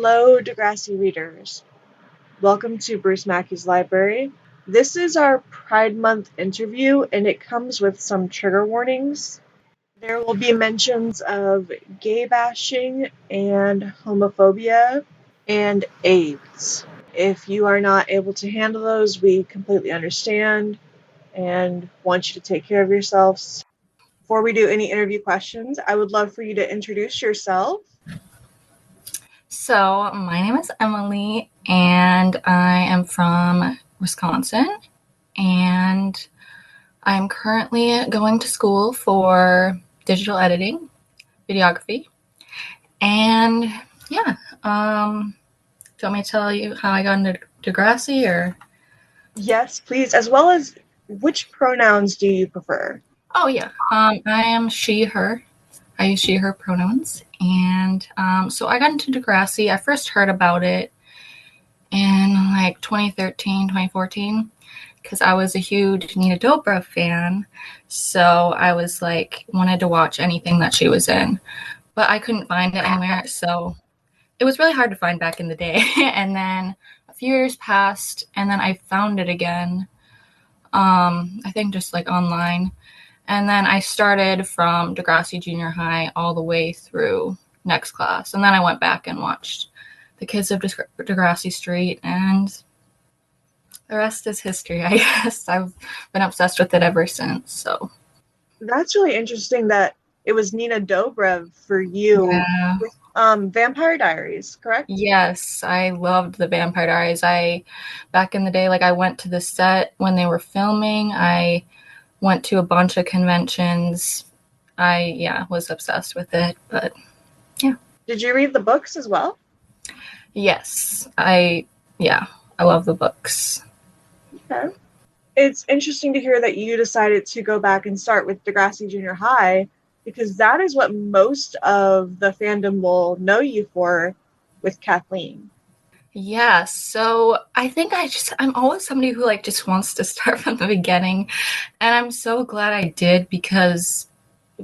Hello, Degrassi readers. Welcome to Bruce Mackey's Library. This is our Pride Month interview, and it comes with some trigger warnings. There will be mentions of gay bashing and homophobia and AIDS. If you are not able to handle those, we completely understand and want you to take care of yourselves. Before we do any interview questions, I would love for you to introduce yourself. So, my name is Emily, and I am from Wisconsin, and I'm currently going to school for digital editing, videography, and yeah. Do you want me to tell you how I got into Degrassi, or? Yes, please, as well as which pronouns do you prefer? Oh, yeah. I am she, her. I use she, her pronouns. And so I got into Degrassi. I first heard about it in like 2013, 2014, because I was a huge Nina Dobrev fan. So I was like, wanted to watch anything that she was in. But I couldn't find it anywhere. So it was really hard to find back in the day. And then a few years passed, and then I found it again. I think just like online. And then I started from Degrassi Junior High all the way through next class. And then I went back and watched The Kids of Degrassi Street, and the rest is history, I guess. I've been obsessed with it ever since. So That's really interesting that it was Nina Dobrev for you with Vampire Diaries, correct? Yes, I loved the Vampire Diaries. Back in the day, like I went to the set when they were filming. I went to a bunch of conventions. I was obsessed with it, but yeah. Did you read the books as well? Yes, I love the books. Okay. It's interesting to hear that you decided to go back and start with Degrassi Junior High, because that is what most of the fandom will know you for with Kathleen. Yeah, so I think I'm always somebody who like just wants to start from the beginning, and I'm so glad I did, because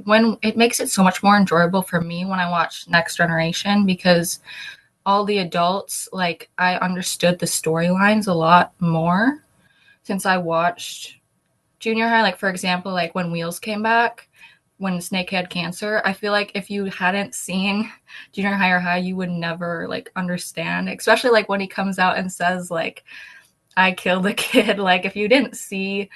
when it makes it so much more enjoyable for me when I watch Next Generation, because all the adults, like I understood the storylines a lot more since I watched Junior High. Like for example, like when Wheels came back, when Snake had cancer, I feel like if you hadn't seen Junior High or High, you would never like understand, especially like when he comes out and says like, I killed a kid. Like if you didn't see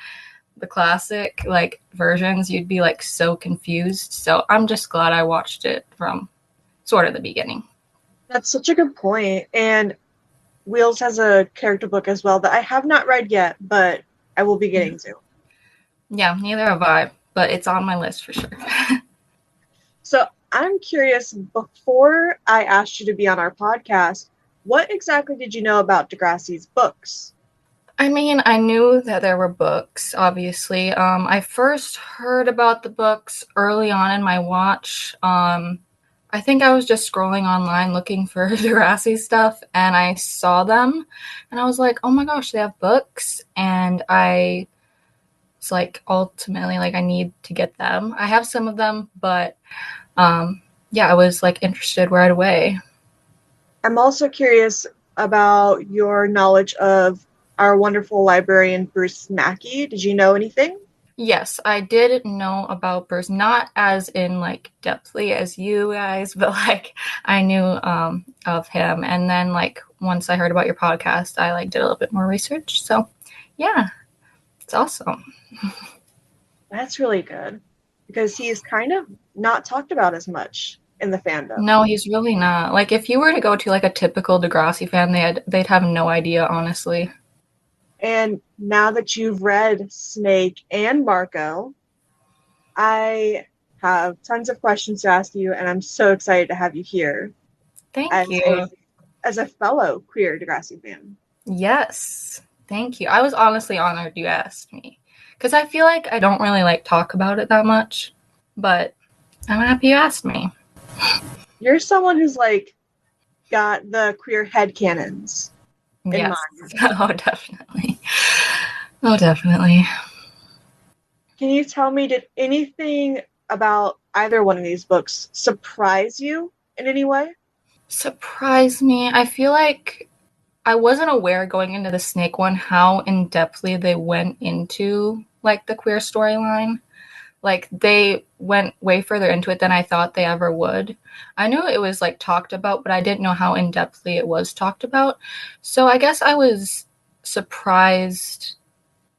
the classic like versions, you'd be like so confused. So I'm just glad I watched it from sort of the beginning. That's such a good point. And Wheels has a character book as well that I have not read yet, but I will be getting to. Yeah, neither have I, but it's on my list for sure. So I'm curious, before I asked you to be on our podcast, what exactly did you know about Degrassi's books? I mean, I knew that there were books, obviously. I first heard about the books early on in my watch. I think I was just scrolling online looking for Degrassi stuff, and I saw them, and I was like, oh my gosh, they have books, and I was like, ultimately, like, I need to get them. I have some of them, but I was like interested right away. I'm also curious about your knowledge of our wonderful librarian, Bruce Mackey. Did you know anything? Yes, I did know about Bruce, not as in like depthly as you guys, but like I knew of him. And then like once I heard about your podcast, I like did a little bit more research. So yeah, it's awesome. That's really good, because he's kind of not talked about as much in the fandom. No, he's really not. Like if you were to go to like a typical Degrassi fan, they'd have no idea, honestly. And now that you've read Snake and Marco, I have tons of questions to ask you, and I'm so excited to have you here Thank as you. a fellow queer Degrassi fan. Yes, thank you. I was honestly honored you asked me, because I feel like I don't really like talk about it that much, but I'm happy you asked me. You're someone who's like got the queer headcanons in Yes. mind. Oh, definitely. Oh, definitely. Can you tell me, did anything about either one of these books surprise you in any way? Surprised me. I feel like I wasn't aware going into the Snake one how in-depthly they went into like the queer storyline. Like they went way further into it than I thought they ever would. I knew it was like talked about, but I didn't know how in-depthly it was talked about. So I guess I was surprised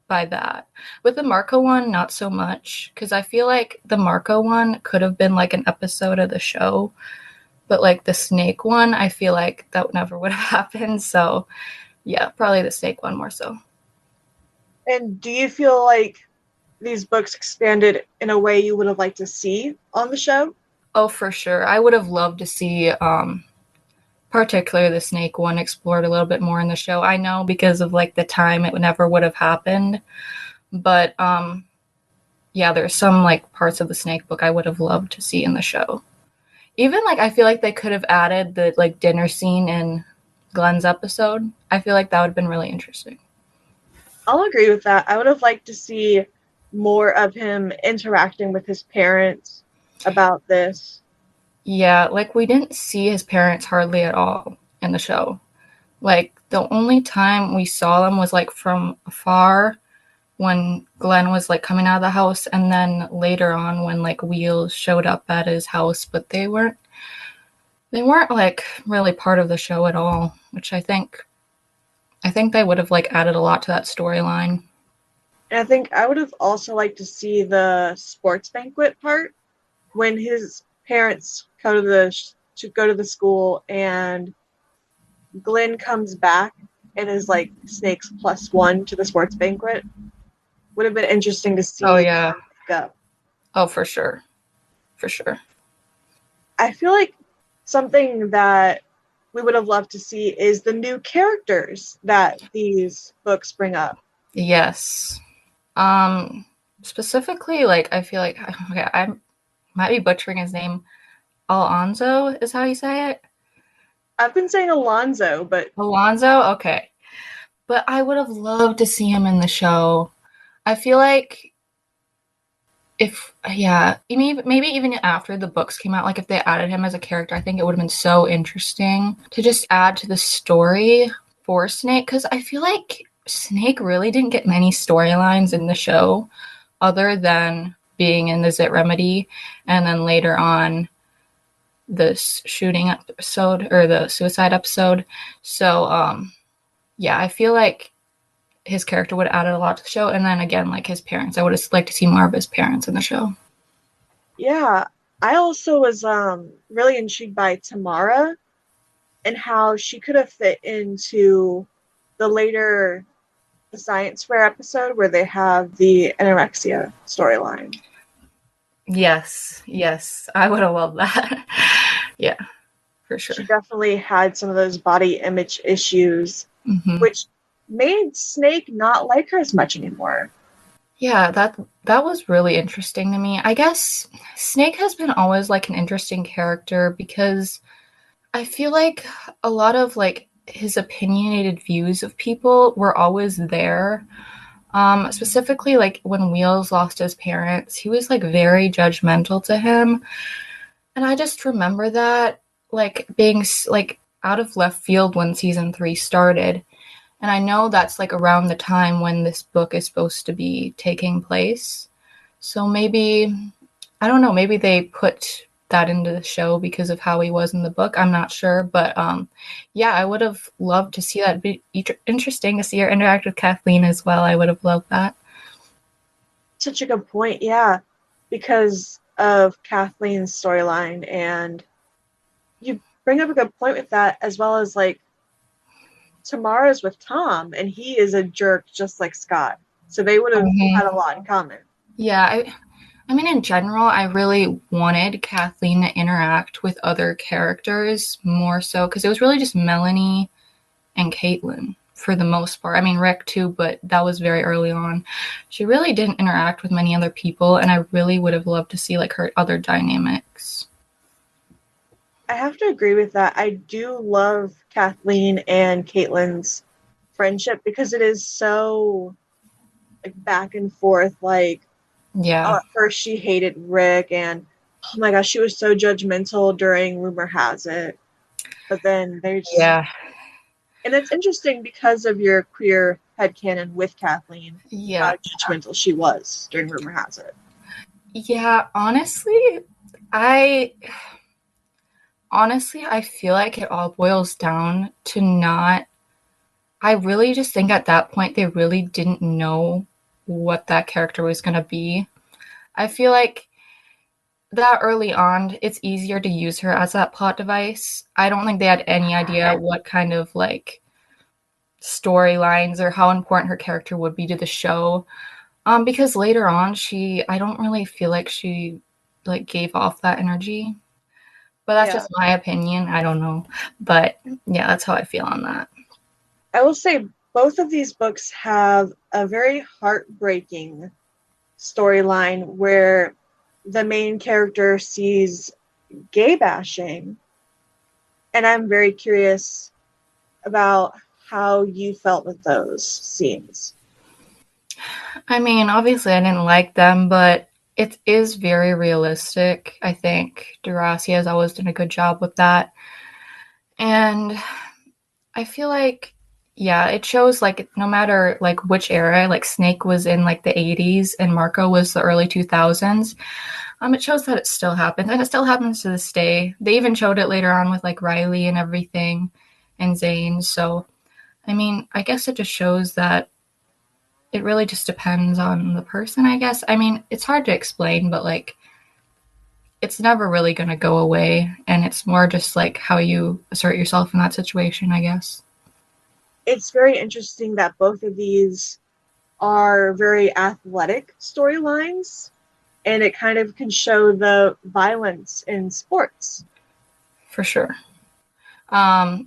by that. With the Marco one, not so much, because I feel like the Marco one could have been like an episode of the show, but like the Snake one, I feel like that never would have happened. So yeah, probably the Snake one more so. And do you feel like these books expanded in a way you would have liked to see on the show? Oh, for sure. I would have loved to see particularly the Snake one explored a little bit more in the show. I know because of like the time it never would have happened, but yeah, there's some like parts of the Snake book I would have loved to see in the show. Even like I feel like they could have added the like dinner scene in Glenn's episode. I feel like that would have been really interesting. I'll agree with that. I would have liked to see more of him interacting with his parents about this. Yeah, like we didn't see his parents hardly at all in the show. Like the only time we saw them was like from afar when Glenn was like coming out of the house, and then later on when like Wheels showed up at his house, but they weren't like really part of the show at all, which I think they would have like added a lot to that storyline. And I think I would have also liked to see the sports banquet part when his parents go to the school and Glenn comes back and is like Snake's +1 to the sports banquet. Would have been interesting to Oh see yeah. go. Oh, for sure. For sure. I feel like something that we would have loved to see is the new characters that these books bring up. Yes. Um Specifically like I feel like okay, I might be butchering his name. Alonzo is how you say it? I've been saying Alonzo, but Alonzo? Okay. But I would have loved to see him in the show. I feel like if yeah, maybe even after the books came out, like if they added him as a character, I think it would have been so interesting to just add to the story for Snake, because I feel like Snake really didn't get many storylines in the show other than being in the Zit Remedy and then later on the shooting episode or the suicide episode. So yeah, I feel like his character would have added a lot to the show. And then again, like his parents, I would have liked to see more of his parents in the show. yeah, I also was really intrigued by Tamara and how she could have fit into the later the science fair episode where they have the anorexia storyline. Yes, yes, I would have loved that. Yeah, for She sure. definitely had some of those body image issues, Hmm. which made Snake not like her as much anymore. Yeah, that was really interesting to me. I guess Snake has been always like an interesting character because I feel like a lot of like his opinionated views of people were always there. Specifically like when Wheels lost his parents, he was like very judgmental to him. And I just remember that like being like out of left field when season 3 started. And I know that's like around the time when this book is supposed to be taking place. So maybe, I don't know, maybe they put that into the show because of how he was in the book. I'm not sure. But yeah, I would have loved to see that. It'd be interesting to see her interact with Kathleen as well. I would have loved that. Such a good point, yeah, because of Kathleen's storyline. And you bring up a good point with that, as well as like Tamara's with Tom, and he is a jerk just like Scott. So they would have had a lot in common. Yeah, I mean, in general, I really wanted Kathleen to interact with other characters more so because it was really just Melanie and Caitlin for the most part. I mean, Rick too, but that was very early on. She really didn't interact with many other people, and I really would have loved to see like her other dynamics. I have to agree with that. I do love Kathleen and Caitlin's friendship because it is so like back and forth. Like, oh, Yeah. at first she hated Rick, and oh my gosh, she was so judgmental during Rumor Has It. but then there's Yeah. and it's interesting because of your queer headcanon with Kathleen, how Yeah. judgmental she was during Rumor Has It. Yeah, I I feel like it all boils down to not I really just think at that point they really didn't know what that character was going to be. I feel like that early on, it's easier to use her as that plot device. I don't think they had any idea what kind of like storylines or how important her character would be to the show. Because later on, I don't really feel like she like gave off that energy. But that's Yeah. just my opinion. I don't know. But yeah, that's how I feel on that. I will say both of these books have a very heartbreaking storyline where the main character sees gay bashing. And I'm very curious about how you felt with those scenes. I mean, obviously, I didn't like them, but it is very realistic. I think Degrassi has always done a good job with that. And I feel like, yeah, it shows like no matter like which era, like Snake was in like the 80s and Marco was the early 2000s. It shows that it still happens and it still happens to this day. They even showed it later on with like Riley and everything and Zane. So, I mean, I guess it just shows that it really just depends on the person, I guess. I mean, it's hard to explain, but like it's never really going to go away and it's more just like how you assert yourself in that situation, I guess. It's very interesting that both of these are very athletic storylines, and it kind of can show the violence in sports. For sure.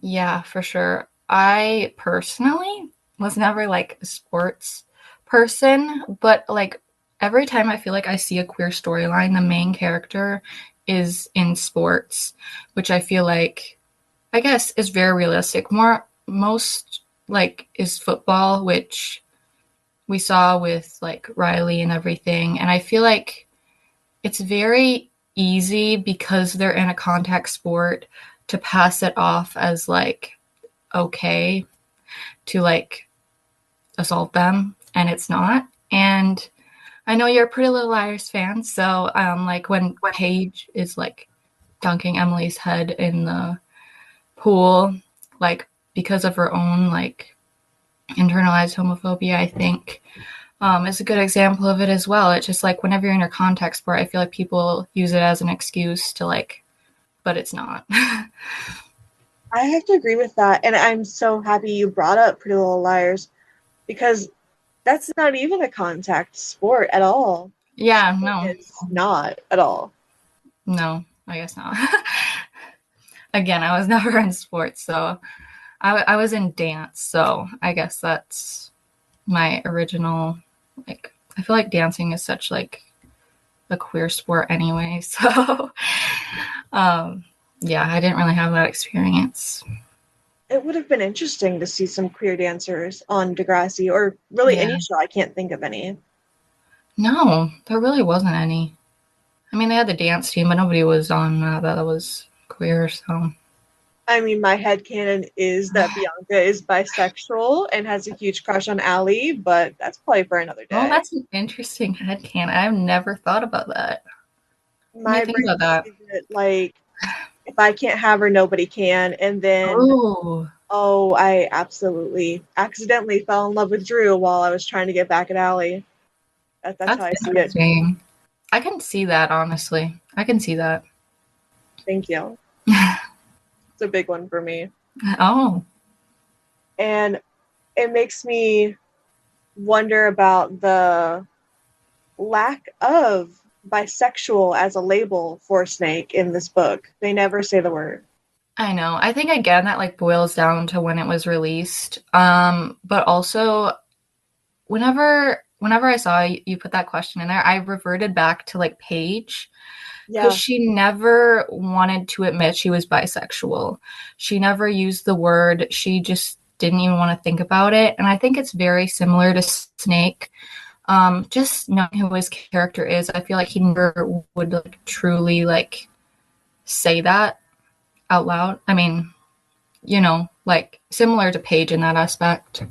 Yeah, for sure. I personally was never like a sports person, but like every time I feel like I see a queer storyline, the main character is in sports, which I feel like I guess is very realistic. Most like is football, which we saw with like Riley and everything. And I feel like it's very easy because they're in a contact sport to pass it off as like okay to like assault them and it's not. And I know you're a Pretty Little Liars fan, so like when Paige is like dunking Emily's head in the pool, like because of her own like internalized homophobia, I think is a good example of it as well. It's just like whenever you're in a contact sport, I feel like people use it as an excuse to like, but it's not. I have to agree with that, and I'm so happy you brought up Pretty Little Liars because that's not even a contact sport at all. Yeah, Cheating no, is not at all. no, I guess not. Again, I was never in sports, so I was in dance, so I guess that's my original like. I feel like dancing is such like a queer sport anyway, so yeah, I didn't really have that experience. It would have been interesting to see some queer dancers on Degrassi or really Yeah, any show. I can't think of any. no, there really wasn't any. I mean, they had the dance team, but nobody was on that was queer. So, I mean, my headcanon is that Bianca is bisexual and has a huge crush on Allie, but that's probably for another oh, day. that's an interesting headcanon. I've never thought about that. Let me My think brain about that. sees it like if I can't have her, nobody can. And then, Oh, oh, I absolutely accidentally fell in love with Drew while I was trying to get back at Allie. That's how that's I see it. interesting. I can see that honestly. I can see that. Thank you. It's a big one for me. Oh, And it makes me wonder about the lack of bisexual as a label for Snake in this book. They never say the word. I know. I think again that like boils down to when it was released. But also whenever I saw you put that question in there, I reverted back to like Paige because Yeah, she never wanted to admit she was bisexual. She never used the word. She just didn't even want to think about it. And I think it's very similar to Snake. Just knowing who his character is, I feel like he never would like truly like say that out loud. I mean, you know, like similar to Paige in that aspect.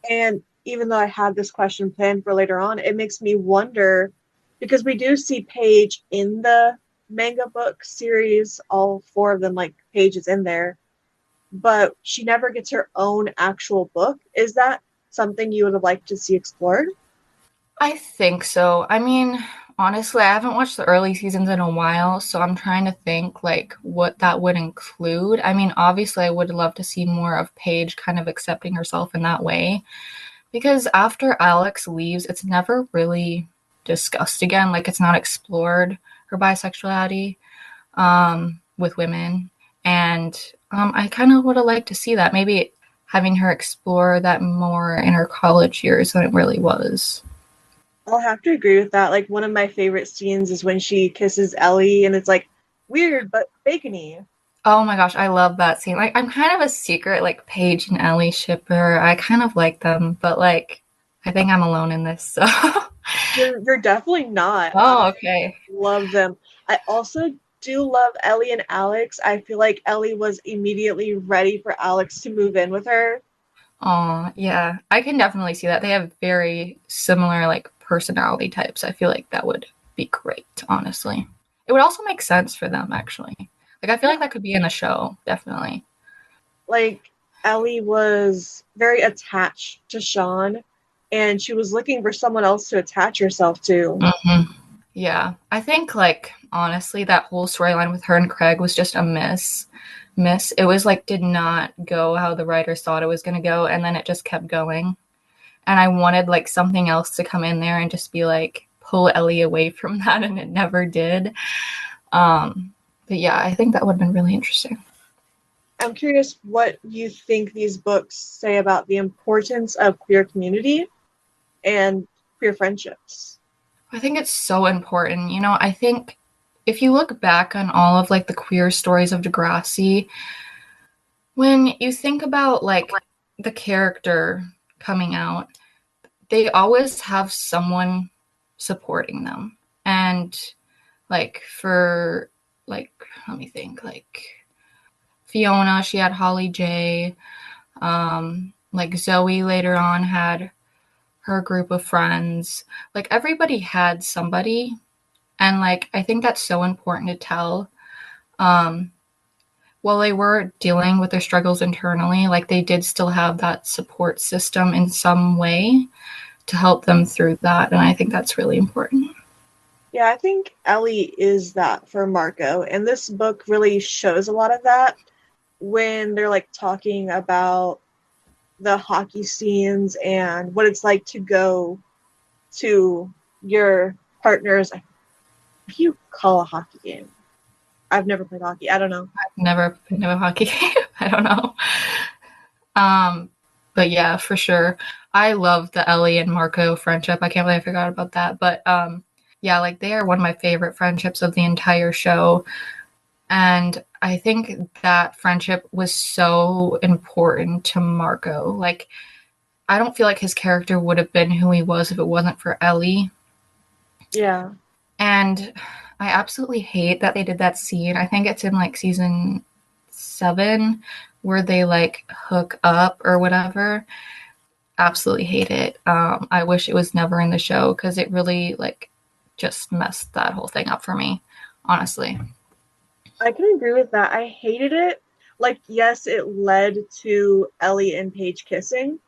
And even though I had this question planned for later on, it makes me wonder because we do see Paige in the manga book series, all four of them, like Paige is in there, but she never gets her own actual book. Is that something you would have liked to see explored? I think so. I mean, honestly, I haven't watched the early seasons in a while, so I'm trying to think like what that would include. I mean, obviously, I would love to see more of Paige kind of accepting herself in that way because after Alex leaves, it's never really discussed again. Like, it's not explored her bisexuality with women, and I kind of would have liked to see that. Maybe having her explore that more in her college years than it really was. I'll have to agree with that. Like one of my favorite scenes is when she kisses Ellie and it's like weird but bacony. Oh my gosh, I love that scene. Like, I'm kind of a secret, like, Paige and Ellie shipper. I kind of like them, but, like, I think I'm alone in this, so. You're definitely not. I Oh, okay. love them. I also do love Ellie and Alex. I feel like Ellie was immediately ready for Alex to move in with her. Oh, yeah. I can definitely see that. They have very similar, like, personality types. I feel like that would be great, honestly. It would also make sense for them, actually. Like, I feel Yeah. like that could be in the show, definitely. Like Ellie was very attached to Sean and she was looking for someone else to attach herself to. Hmm. Yeah, I think like honestly, that whole storyline with her and Craig was just a miss. It was like did not go how the writers thought it was gonna go, and then it just kept going. And I wanted like something else to come in there and just be like pull Ellie away from that, and it never did. But yeah, I think that would have been really interesting. I'm curious what you think these books say about the importance of queer community and queer friendships. I think it's so important. You know, I think if you look back on all of like the queer stories of Degrassi, when you think about like the character coming out, they always have someone supporting them. And like for like let me think, like Fiona, she had Holly J. Like Zoe later on had her group of friends. Like everybody had somebody, and like I think that's so important to tell. Um, while they were dealing with their struggles internally, like they did still have that support system in some way to help them through that. And I think that's really important. Yeah, I think Ellie is that for Marco, and this book really shows a lot of that when they're like talking about the hockey scenes and what it's like to go to your partner's. What do you call a hockey game? I've never played hockey. I don't know. Never been to a hockey game. I don't know. Um, but yeah, for sure. I love the Ellie and Marco friendship. I can't believe I forgot about that. But yeah, like they are one of my favorite friendships of the entire show. And I think that friendship was so important to Marco. Like, I don't feel like his character would have been who he was if it wasn't for Ellie. Yeah. And I absolutely hate that they did that scene. I think it's in like season 7 where they like hook up or whatever. Absolutely hate it. I wish it was never in the show because it really like just messed that whole thing up for me, honestly. I can agree with that. I hated it. Like, yes, it led to Ellie and Paige kissing,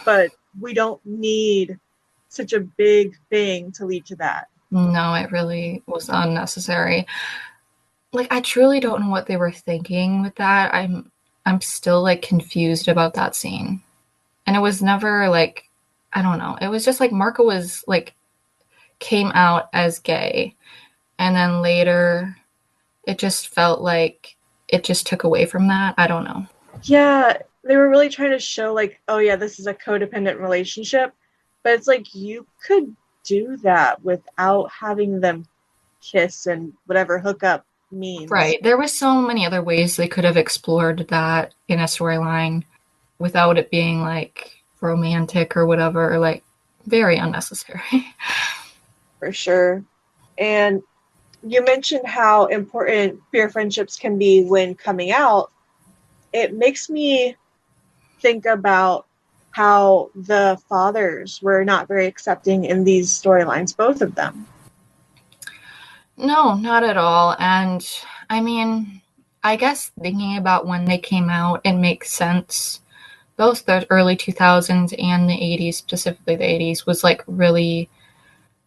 but we don't need such a big thing to lead to that. No, it really was unnecessary. Like I truly don't know what they were thinking with that. I'm still like confused about that scene. And it was never like I don't know. It was just like Marco was like came out as gay and then later it just felt like it just took away from that. I don't know. Yeah, they were really trying to show, like, oh, yeah, this is a codependent relationship. But it's like you could do that without having them kiss and whatever hookup means. Right. There was so many other ways they could have explored that in a storyline without it being like romantic or whatever, like very unnecessary. For sure. And you mentioned how important queer friendships can be when coming out. it makes me think about how the fathers were not very accepting in these storylines, both of them. No, not at all. And I mean, I guess thinking about when they came out, it makes sense. Both the early 2000s and the 80s, specifically the 80s, was like really,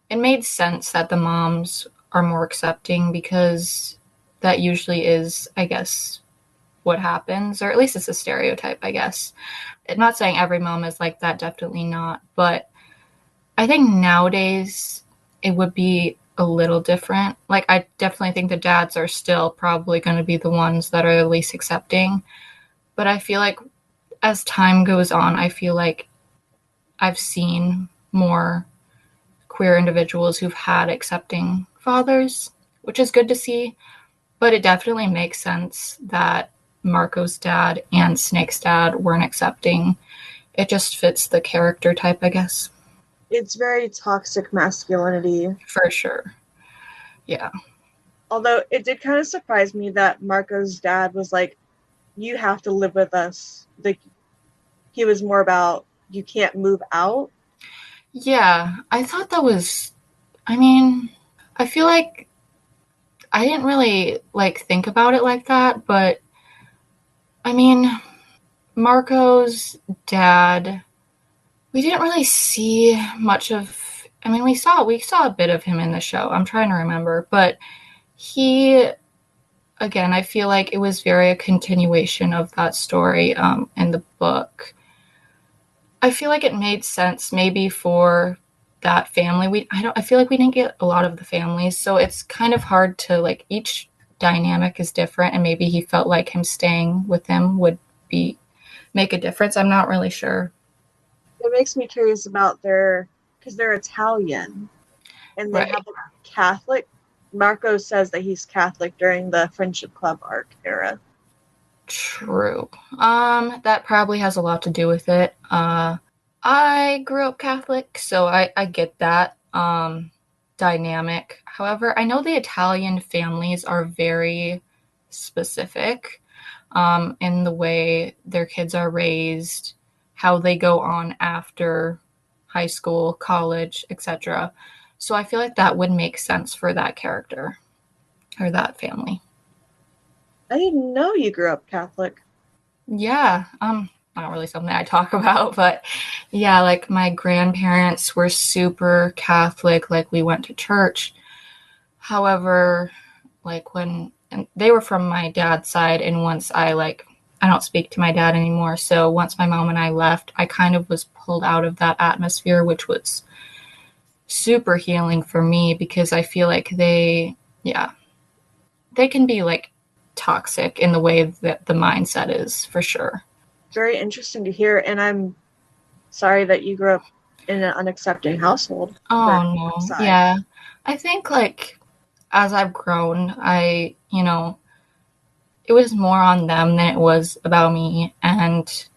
it made sense that the moms are more accepting because that usually is, I guess, what happens, or at least it's a stereotype, I guess. I'm not saying every mom is like that, definitely not. But I think nowadays it would be a little different. Like, I definitely think the dads are still probably going to be the ones that are the least accepting. But I feel like as time goes on, I feel like I've seen more queer individuals who've had accepting fathers, which is good to see. But it definitely makes sense that Marco's dad and Snake's dad weren't accepting. It just fits the character type, I guess. It's very toxic masculinity. For sure. Yeah. Although it did kind of surprise me that Marco's dad was like, you have to live with us. Like, he was more about, you can't move out. Yeah. I thought that was, I mean, I feel like I didn't really like think about it like that, but I mean, Marco's dad, we didn't really see much of, I mean, we saw a bit of him in the show. I'm trying to remember, but he, again, I feel like it was very a continuation of that story in the book. I feel like it made sense maybe for that family. I feel like we didn't get a lot of the families, so it's kind of hard to like each dynamic is different, and maybe he felt like him staying with him would be make a difference. I'm not really sure. It makes me curious about because they're Italian and they Right. have a Catholic. Marco says that he's Catholic during the Friendship Club arc era. True. That probably has a lot to do with it. I grew up Catholic, so I get that dynamic. However, I know the Italian families are very specific in the way their kids are raised, how they go on after high school, college, etc. So I feel like that would make sense for that character or that family. I didn't know you grew up Catholic. Yeah, not really something I talk about, but yeah, like my grandparents were super Catholic, like we went to church. However, like when and they were from my dad's side, and once I don't speak to my dad anymore, so once my mom and I left, I kind of was pulled out of that atmosphere, which was super healing for me because I feel like yeah, they can be like toxic in the way that the mindset is for sure. Very interesting to hear, and I'm sorry that you grew up in an unaccepting household for Oh your no. side. Yeah. I think like as I've grown, it was more on them than it was about me. And,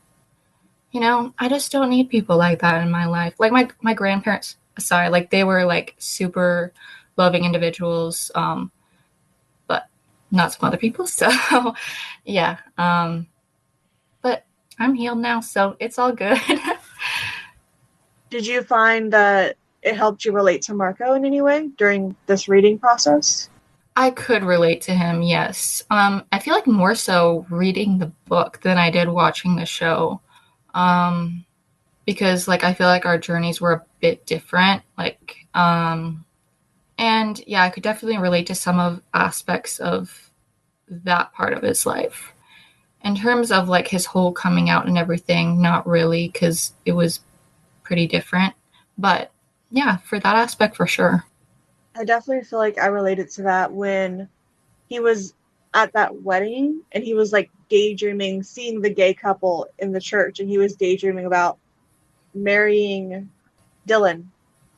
I just don't need people like that in my life. Like my grandparents aside, like they were like super loving individuals, but not some other people. So yeah. But I'm healed now, so it's all good. Did you find that it helped you relate to Marco in any way during this reading process? I could relate to him, yes. I feel like more so reading the book than I did watching the show. Um, because like I feel like our journeys were a bit different. And yeah, I could definitely relate to some of aspects of that part of his life. In terms of like his whole coming out and everything, not really, because it was pretty different. But yeah, for that aspect, for sure. I definitely feel like I related to that when he was at that wedding and he was like daydreaming, seeing the gay couple in the church, and he was daydreaming about marrying Dylan,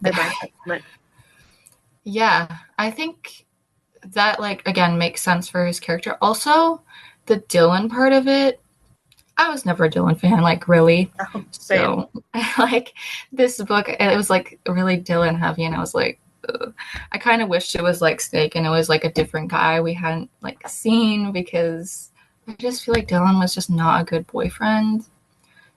my brain went. Yeah, I think that like again makes sense for his character. Also, the Dylan part of it, I was never a Dylan fan, like really. Oh, same. So like this book, it was like really Dylan heavy, and I was like, ugh. I kind of wished it was like Snake, and it was like a different guy we hadn't like seen because I just feel like Dylan was just not a good boyfriend.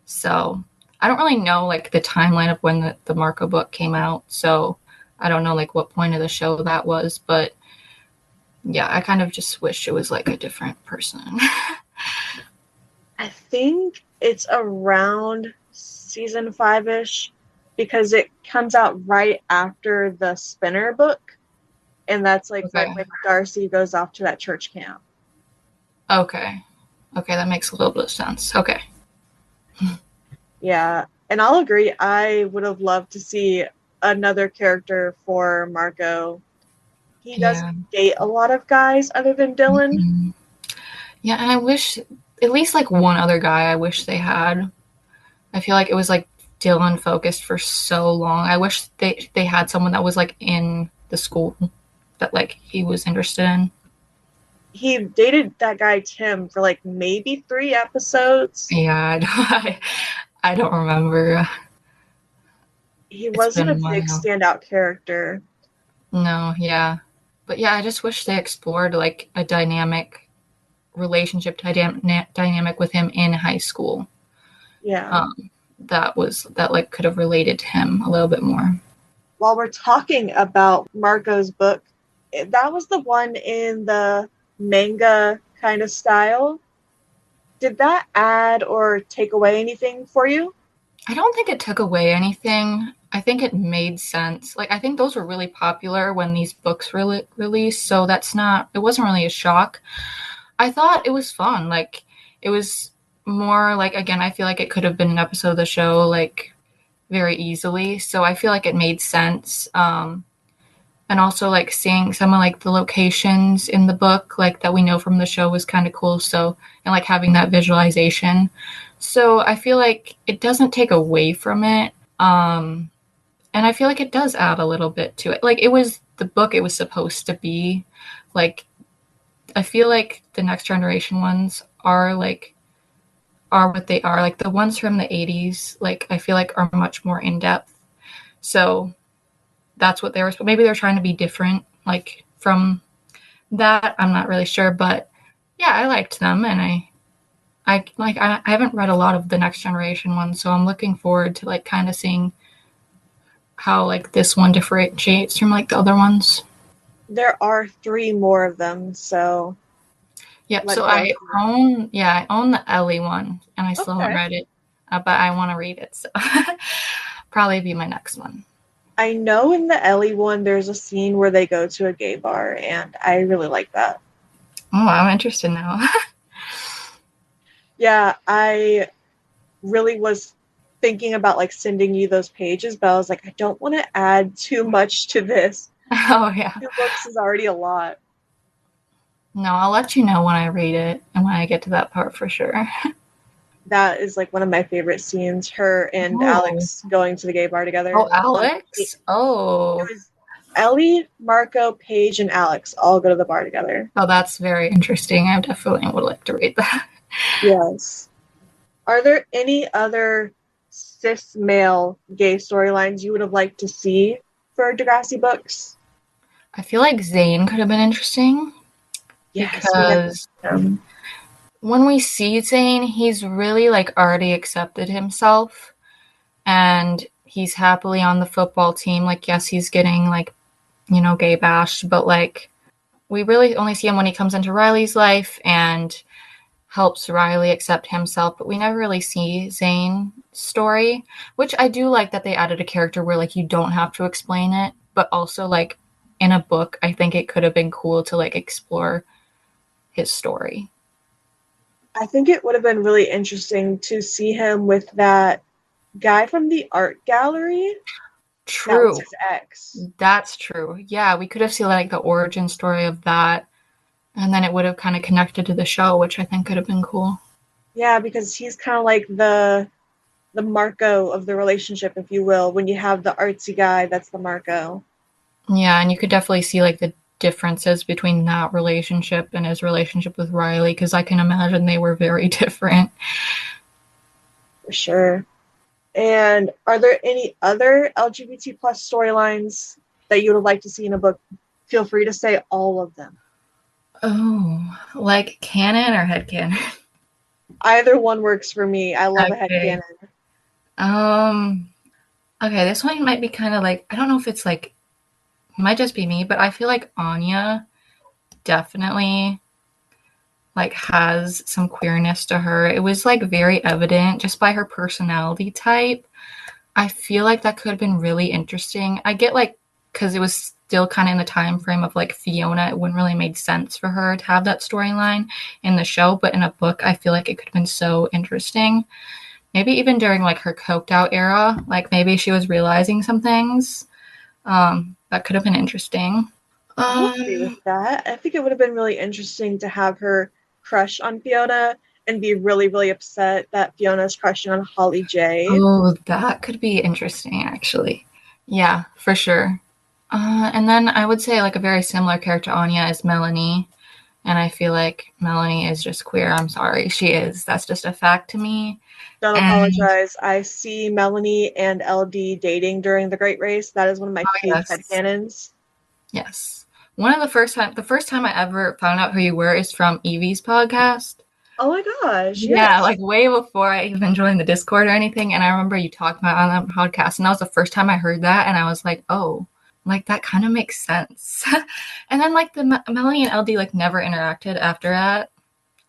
So I don't really know like the timeline of when the Marco book came out. So I don't know like what point of the show that was, but yeah, I kind of just wish it was like a different person. I think it's around season 5-ish because it comes out right after the Spinner book, and that's like right Okay. when Darcy goes off to that church camp. Okay. Okay, that makes a little bit of sense. Okay. Yeah, and I'll agree. I would have loved to see another character for Marco. He doesn't Yeah. date a lot of guys other than Dylan. Mhm. Yeah, and I wish at least like one other guy I wish they had. I feel like it was like Dylan focused for so long. I wish they had someone that was like in the school that like he was interested in. He dated that guy Tim for like maybe 3 episodes. Yeah, I don't remember. He It's wasn't been a a big while. standout character. No, yeah. But yeah, I just wish they explored like a dynamic relationship dynamic with him in high school. Yeah. Um, that like could have related to him a little bit more. While we're talking about Marco's book, that was the one in the manga kind of style. Did that add or take away anything for you? I don't think it took away anything. I think it made sense. Like I think those were really popular when these books released, so it wasn't really a shock. I thought it was fun. Like it was more like again, I feel like it could have been an episode of the show like very easily. So I feel like it made sense. And also like seeing some of like the locations in the book like that we know from the show was kind of cool, so and like having that visualization, so I feel like it doesn't take away from it, and I feel like it does add a little bit to it. Like it was the book it was supposed to be. Like I feel like the next generation ones are what they are. Like the ones from the 80s like I feel like are much more in depth, so that's what they were, but maybe they're trying to be different like from that. I'm not really sure, but yeah, I liked them, and I haven't read a lot of the next generation ones, so I'm looking forward to like kind of seeing how like this one differentiates from like the other ones. There are 3 more of them, so Yep. let So go. I own the Ellie one, and I still haven't Okay. read it, but I want to read it, so probably be my next one. I know in the Ellie one there's a scene where they go to a gay bar, and I really like that. Oh, I'm interested now. Yeah, I really was thinking about like sending you those pages, but I was like, I don't want to add too much to this. Oh yeah. 2 books is already a lot. No, I'll let you know when I read it and when I get to that part for sure. That is like one of my favorite scenes. Her and Oh. Alex going to the gay bar Oh, together. It Alex? Oh. was Ellie, Marco, Paige, and Alex all go to the bar together. Oh, that's very interesting. I definitely would like to read that. Yes. Are there any other cis male gay storylines you would have liked to see for Degrassi books? I feel like Zane could have been interesting Yes, we never because met him. when we see Zane, he's really like already accepted himself and he's happily on the football team. Like, yes, he's getting like, gay bashed, but like we really only see him when he comes into Riley's life and helps Riley accept himself, but we never really see Zane's story, which I do like that they added a character where like you don't have to explain it, but also like in a book, I think it could have been cool to like explore his story. I think it would have been really interesting to see him with that guy from the art gallery that was True. his ex. That's true. Yeah, we could have seen like the origin story of that, and then it would have kind of connected to the show, which I think could have been cool. Yeah, because he's kind of like the Marco of the relationship, if you will. When you have the artsy guy, that's the Marco. Yeah, and you could definitely see like the differences between that relationship and his relationship with Riley, because I can imagine they were very different. For sure. And are there any other LGBT plus storylines that you would like to see in a book? Feel free to say all of them. Oh, like canon or headcanon? Either one works for me. I love a Okay. headcanon. Um, okay, this one might be kind of like, I don't know if it's like, it might just be me, but I feel like Anya definitely like has some queerness to her. It was like very evident just by her personality type. I feel like that could have been really interesting. I get like because it was still kind of in the time frame of like Fiona, it wouldn't really make sense for her to have that storyline in the show, but in a book, I feel like it could have been so interesting. Maybe even during like her coked out era, like maybe she was realizing some things. That could have been interesting. I would agree with Um, that. I think it would have been really interesting to have her crush on Fiona and be really, really upset that Fiona's crushing on Holly J. oh, that could be interesting actually. Yeah, for sure. And then I would say like a very similar character Anya is Melanie. And I feel like Melanie is just queer. I'm sorry. She is. That's just a fact to me. Don't And apologize. I see Melanie and LD dating during the Great Race. That is one of my fake yes, headcanons. yes. One of the first time I ever found out who you were is from Evie's podcast. Oh my gosh, Yeah, yes. like way before I even joined the Discord or anything. And I remember you talking about it on that podcast, and that was the first time I heard that, and I was like, oh, like that kind of makes sense. And then like the Melanie and LD like never interacted after that,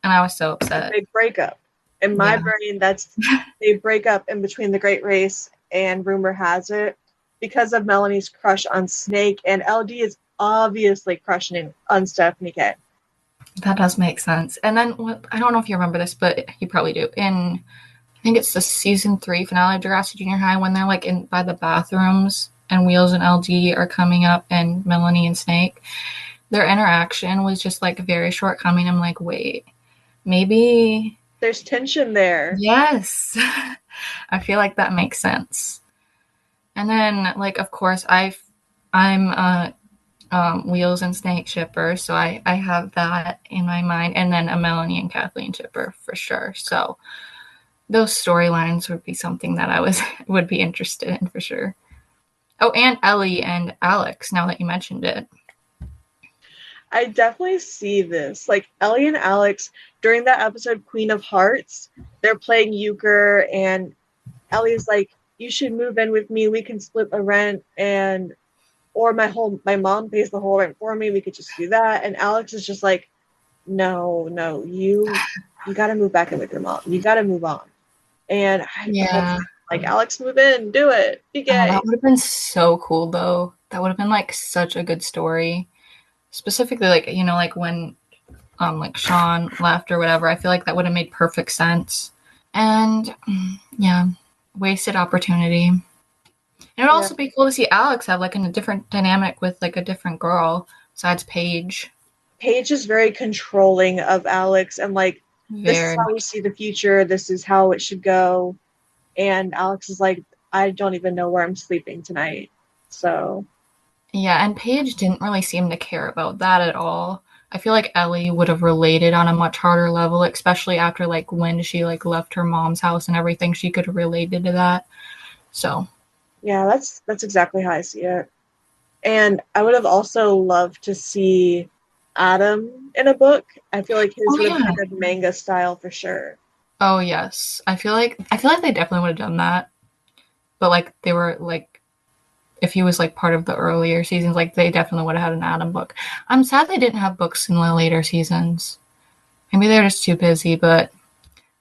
and I was so upset. They break up. In my Yeah. brain, that's they break up in between the Great Race and rumor has it because of Melanie's crush on Snake, and LD is obviously crushing on Stephanie K. That does make sense. And then I don't know if you remember this, but you probably do. In I think it's the season 3 finale of Degrassi Junior High when they're like in by the bathrooms and Wheels and LG are coming up and Melanie and Snake. Their interaction was just like very short coming. I'm like, wait, maybe There's tension there. yes. I feel like that makes sense. And then like of course I'm a Wheels and Snake shipper, so I have that in my mind, and then a Melanie and Kathleen shipper for sure. So those storylines would be something that I was would be interested in for sure. Oh, and Ellie and Alex. Now that you mentioned it, I definitely see this. Like Ellie and Alex during that episode Queen of Hearts, they're playing euchre and Ellie's like, you should move in with me, we can split the rent and or my mom pays the whole rent for me, we could just do that. And Alex is just like, no, no, you gotta move back in with your mom. You gotta move on. And I the whole time yeah. like Alex move in, do it, be Oh, gay. that would have been so cool though. That would have been like such a good story. Specifically, like like when like Sean left or whatever. I feel like that would have made perfect sense. And yeah, wasted opportunity. And it would Yeah. also be cool to see Alex have like a different dynamic with like a different girl besides Paige. Paige is very controlling of Alex and like, this is Very how we much. see the future, this is how it should go. And Alex is like, I don't even know where I'm sleeping tonight. So Yeah, and Paige didn't really seem to care about that at all. I feel like Ellie would have related on a much harder level, especially after like when she like left her mom's house and everything. She could have related to that. So yeah, that's exactly how I see it. And I would have also loved to see Adam in a book. I feel like his oh would have been yeah. a good manga style for sure. Oh yes. I feel like they definitely would have done that. But like they were like if he was like part of the earlier seasons, like they definitely would have had an Adam book. I'm sad they didn't have books in the later seasons. Maybe they're just too busy, but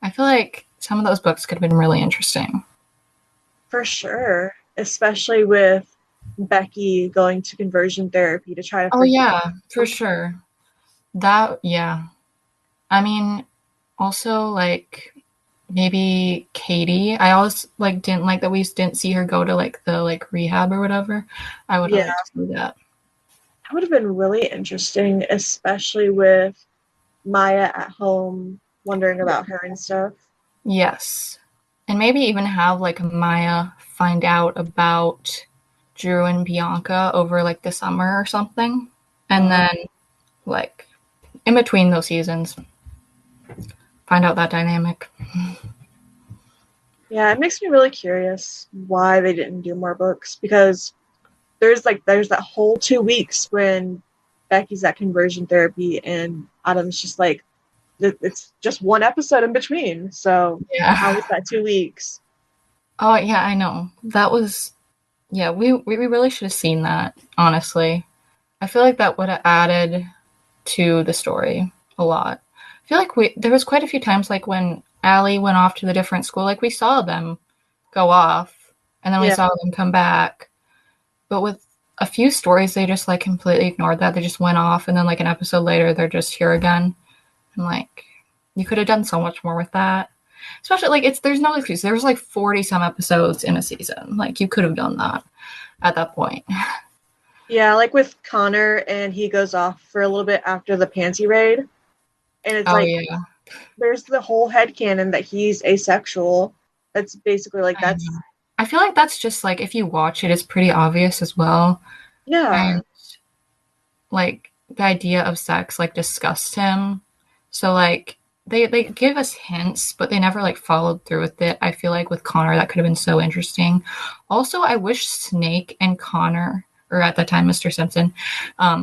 I feel like some of those books could have been really interesting. For sure. Especially with Becky going to conversion therapy to try to Oh forgive yeah, for him. sure. That yeah. I mean, also like maybe Katie. I always like didn't like that we didn't see her go to like the like rehab or whatever. I would have Yeah, liked to see that. that would have been really interesting, especially with Maya at home wondering about her and stuff. Yes. And maybe even have like Maya find out about Drew and Bianca over like the summer or something. And Uh, then like in between those seasons, find out that dynamic. yeah, it makes me really curious why they didn't do more books because there's that whole 2 weeks when Becky's at conversion therapy, and Adam's just like, it's just one episode in between. So how Yeah. was that 2 weeks? Oh yeah, I know. That was yeah, we really should have seen that, honestly. I feel like that would have added to the story a lot. I feel like there was quite a few times like when Allie went off to the different school, like we saw them go off and then we Yeah. saw them come back. But with a few stories they just like completely ignored that. They just went off and then like an episode later they're just here again. I'm like, you could have done so much more with that. Especially like there's no excuse. There was like 40 some episodes in a season. Like you could have done that at that point. Yeah, like with Connor, and he goes off for a little bit after the Pansy raid. And it's Oh like, yeah. there's the whole headcanon that he's asexual. That's basically like, I that's, know. I feel like that's just like if you watch it, it's pretty obvious as well. yeah. And like the idea of sex like disgusts him. So like they give us hints, but they never like followed through with it. I feel like with Connor that could have been so interesting. Also, I wish Snake and Connor, or at that time Mr. Simpson,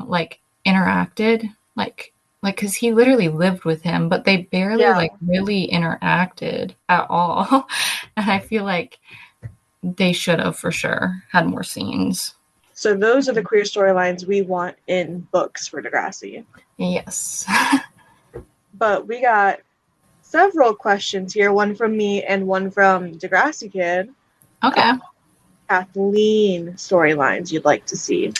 like interacted like because he literally lived with him, but they barely Yeah. like really interacted at all. And I feel like they should have for sure had more scenes. So those are the queer storylines we want in books for Degrassi. Yes. But we got several questions here, one from me and one from Degrassi Kid. Okay. Kathleen storylines you'd like to see.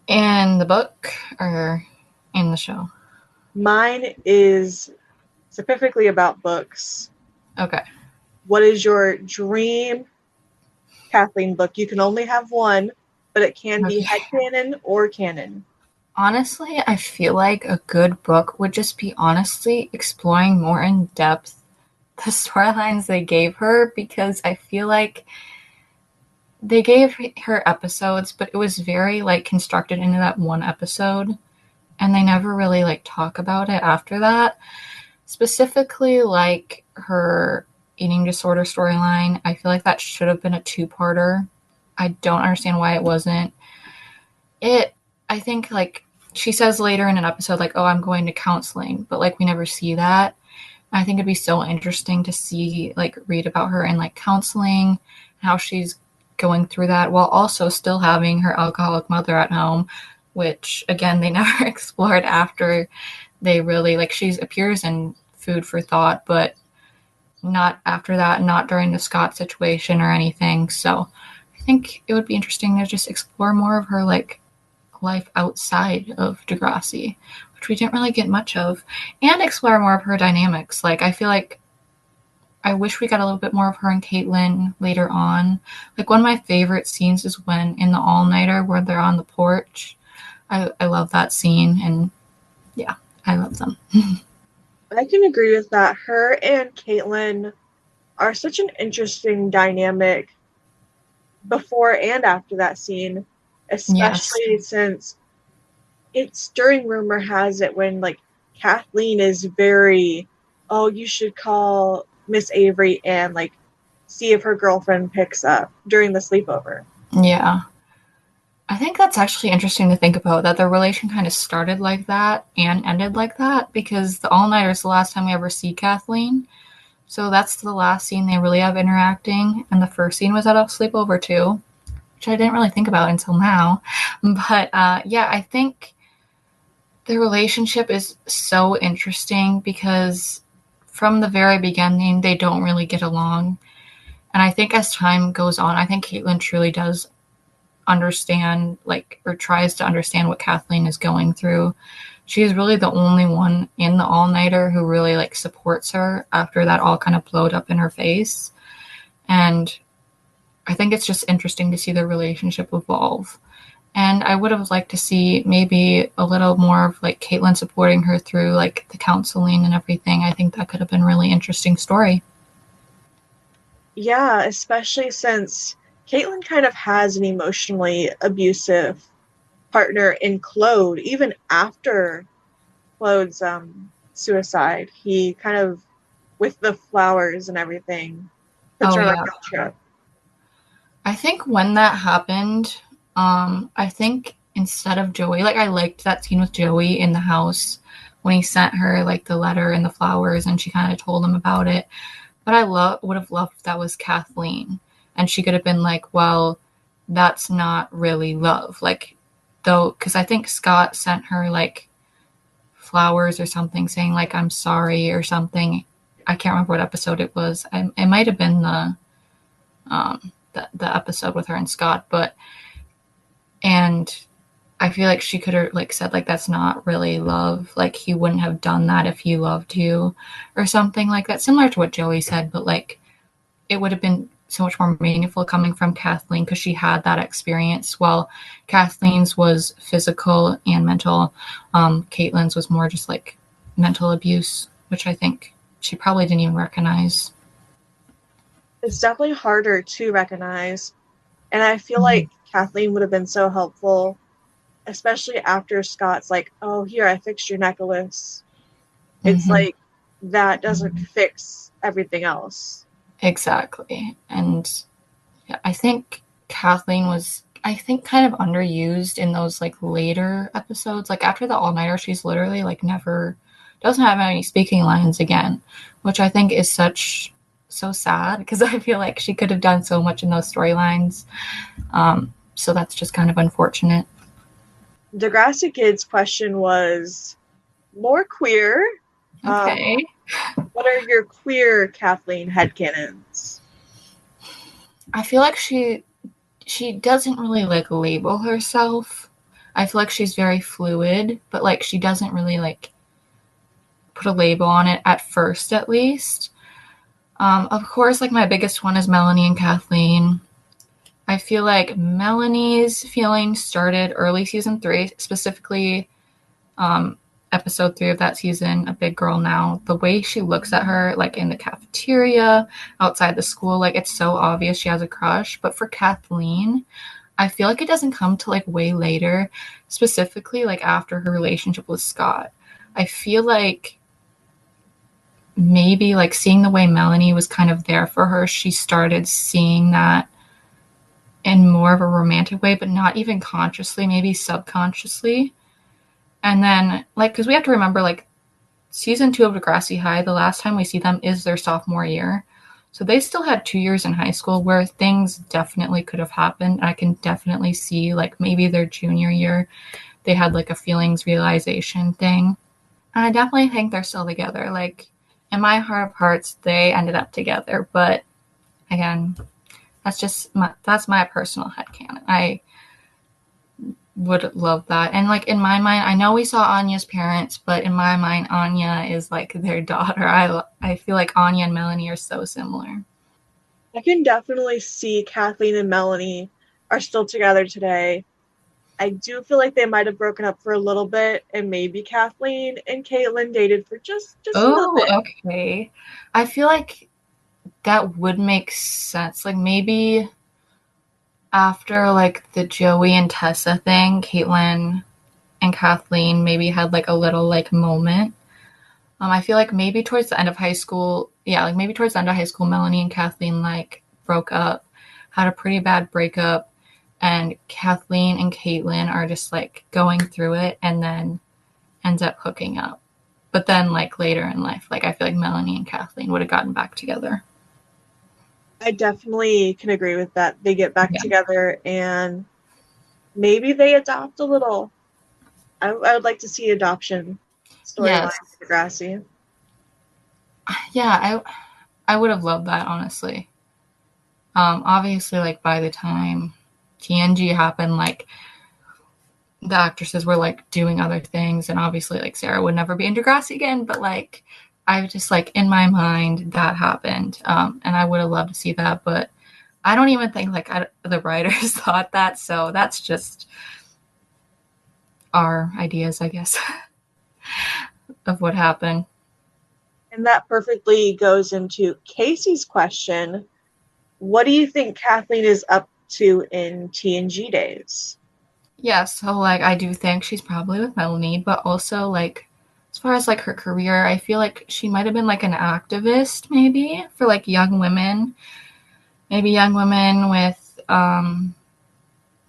In the book or in the show? Mine is specifically about books. Okay. What is your dream Kathleen book? You can only have one, but it can be Okay. headcanon or canon. Honestly, I feel like a good book would just be honestly exploring more in depth the storylines they gave her because I feel like they gave her episodes, but it was very like constructed into that one episode and they never really like talk about it after that. Specifically like her eating disorder storyline, I feel like that should have been a two-parter. I don't understand why it wasn't. It I think like she says later in an episode like, "Oh, I'm going to counseling," but like we never see that. I think it'd be so interesting to see like read about her in like counseling, how she's going through that while also still having her alcoholic mother at home, which again they never explored after they really like she appears in Food for Thought, but not after that, not during the Scott situation or anything. So I think it would be interesting to just explore more of her like life outside of Degrassi, which we didn't really get much of, and explore more of her dynamics. Like I feel like I wish we got a little bit more of her and Caitlin later on. Like one of my favorite scenes is when in the all nighter where they're on the porch. I love that scene and yeah, I love them. I can agree with that. Her and Caitlin are such an interesting dynamic before and after that scene, Yes. especially since it's during rumor has it when like Kathleen is very, oh, you should call Miss Avery and like see if her girlfriend picks up during the sleepover. Yeah. I think that's actually interesting to think about that their relation kind of started like that and ended like that because the all nighter is the last time we ever see Kathleen. So that's the last scene they really have interacting. And the first scene was at a sleepover too, which I didn't really think about until now. But yeah, I think the relationship is so interesting because from the very beginning, they don't really get along. And I think as time goes on, I think Caitlin truly does understand, like, or tries to understand what Kathleen is going through. She's really the only one in the all nighter who really like supports her after that all kind of blowed up in her face. And I think it's just interesting to see their relationship evolve. And I would have liked to see maybe a little more of like Caitlin supporting her through like the counseling and everything. I think that could have been a really interesting story. Yeah, especially since Caitlin kind of has an emotionally abusive partner in Claude, even after Claude's suicide. He kind of, with the flowers and everything, puts Oh her on a yeah. guilt trip. I think when that happened, I think instead of Joey. Like, I liked that scene with Joey in the house when he sent her like the letter and the flowers and she kind of told him about it. But I would have loved if that was Kathleen and she could have been like, well, that's not really love. Like, though, because I think Scott sent her like flowers or something saying like, I'm sorry or something. I can't remember what episode it was. It might have been the episode with her and Scott, and I feel like she could have like said like, that's not really love. Like, he wouldn't have done that if he loved you or something like that, similar to what Joey said, but like it would have been so much more meaningful coming from Kathleen because she had that experience. While Kathleen's was physical and mental, Caitlin's was more just like mental abuse, which I think she probably didn't even recognize. It's definitely harder to recognize. And I feel like Kathleen would have been so helpful, especially after Scott's like, oh, here, I fixed your necklace. It's like, that doesn't fix everything else. Exactly. And yeah, I think Kathleen was, I think, kind of underused in those like later episodes. Like after the all-nighter, she's literally like never doesn't have any speaking lines again, which I think is so sad because I feel like she could have done so much in those storylines. So that's just kind of unfortunate. Degrassi Kid's question was more queer. Okay. What are your queer Kathleen headcanons? I feel like she doesn't really like label herself. I feel like she's very fluid, but like she doesn't really like put a label on it at first, at least. Of course, like my biggest one is Melanie and Kathleen. I feel like Melanie's feelings started early season 3, specifically episode 3 of that season, A Big Girl Now. The way she looks at her, like in the cafeteria, outside the school, like it's so obvious she has a crush. But for Kathleen, I feel like it doesn't come to like way later, specifically like after her relationship with Scott. I feel like maybe like seeing the way Melanie was kind of there for her, she started seeing that in more of a romantic way, but not even consciously, maybe subconsciously. And then, like, because we have to remember, like, season 2 of Degrassi High, the last time we see them is their sophomore year. So they still had 2 years in high school where things definitely could have happened. I can definitely see, like, maybe their junior year, they had, like, a feelings realization thing. And I definitely think they're still together. Like, in my heart of hearts, they ended up together. But, again, that's my personal headcanon. I would love that. And like in my mind, I know we saw Anya's parents, but in my mind, Anya is like their daughter. I feel like Anya and Melanie are so similar. I can definitely see Kathleen and Melanie are still together today. I do feel like they might have broken up for a little bit, and maybe Kathleen and Caitlin dated for just a little bit. Okay. I feel like that would make sense. Like maybe after like the Joey and Tessa thing, Caitlin and Kathleen maybe had like a little like moment. I feel like maybe towards the end of high school, like maybe towards the end of high school, Melanie and Kathleen like broke up, had a pretty bad breakup, and Kathleen and Caitlin are just like going through it and then ends up hooking up. But then like later in life, like I feel like Melanie and Kathleen would have gotten back together. I definitely can agree with that. They get back Yeah. together and maybe they adopt a little. I would like to see adoption storyline for Degrassi. Yeah, I would have loved that, honestly. Obviously, like by the time TNG happened, like the actresses were like doing other things, and obviously, like Sarah would never be in Degrassi again. But like, I just like in my mind that happened, and I would have loved to see that. But I don't even think like the writers thought that. So that's just our ideas, I guess, of what happened. And that perfectly goes into Casey's question. What do you think Kathleen is up to in TNG days? Yeah, so like I do think she's probably with Melanie, but also like as far as like her career, I feel like she might have been like an activist maybe for like young women. Maybe young women with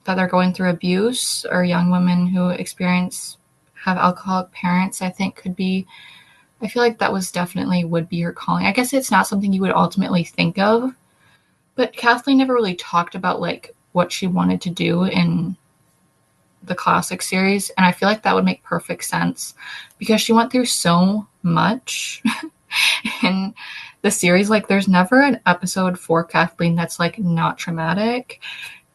that they're going through abuse, or young women who have alcoholic parents, I think I feel like that would be her calling. I guess it's not something you would ultimately think of, but Kathleen never really talked about like what she wanted to do in the classic series, and I feel like that would make perfect sense because she went through so much in the series. Like there's never an episode for Kathleen that's like not traumatic,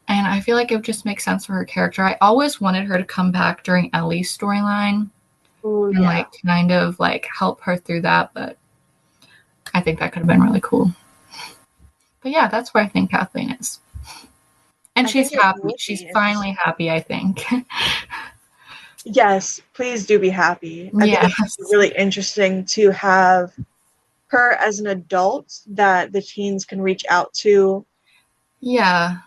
and I feel like it would just make sense for her character. I always wanted her to come back during Ellie's storyline Oh, and yeah. like kind of like help her through that, but I think that could have been really cool. But yeah, that's where I think Kathleen is. And I she's think it happy. would She's be finally interesting. happy, I think. Yes, please do be happy. I think it would be Yes. really interesting to have her as an adult that the teens can reach out to. Yeah,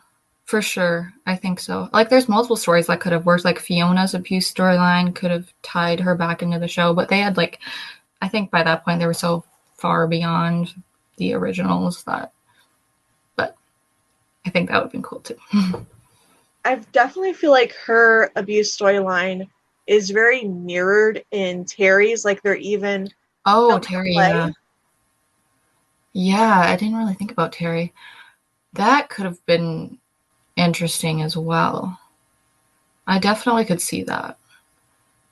for sure. I think so. Like, there's multiple stories that could have worked. Like, Fiona's abuse storyline could have tied her back into the show, but they had, like, I think by that point they were so far beyond the originals but I think that would have been cool too. I definitely feel like her abuse storyline is very mirrored in Terry's. Like they're even Oh, filming Terry, a yeah. play. Yeah, I didn't really think about Terry. That could have been interesting as well. I definitely could see that.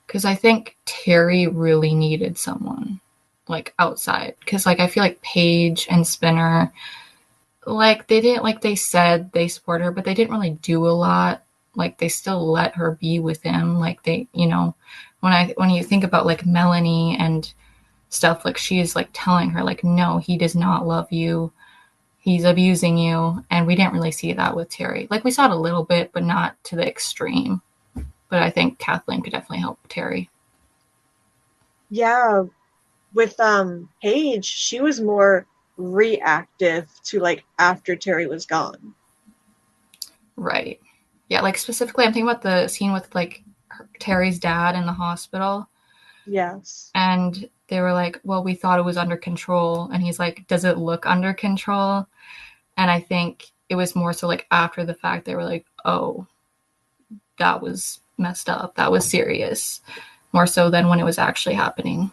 Because I think Terry really needed someone like outside. Because like I feel like Paige and Spinner, like they didn't, like they said they support her, but they didn't really do a lot. Like they still let her be with him. Like they, when you think about like Melanie and stuff, like she's like telling her like, no, he does not love you. He's abusing you. And we didn't really see that with Terry. Like we saw it a little bit, but not to the extreme. But I think Kathleen could definitely help Terry. Yeah, with Paige, she was more reactive to like after Terry was gone. Right. Yeah, like specifically, I'm thinking about the scene with like Terry's dad in the hospital, Yes. and they were like, "Well, we thought it was under control," and he's like, "Does it look under control?" And I think it was more so like after the fact they were like, "Oh, that was messed up. That was serious," more so than when it was actually happening.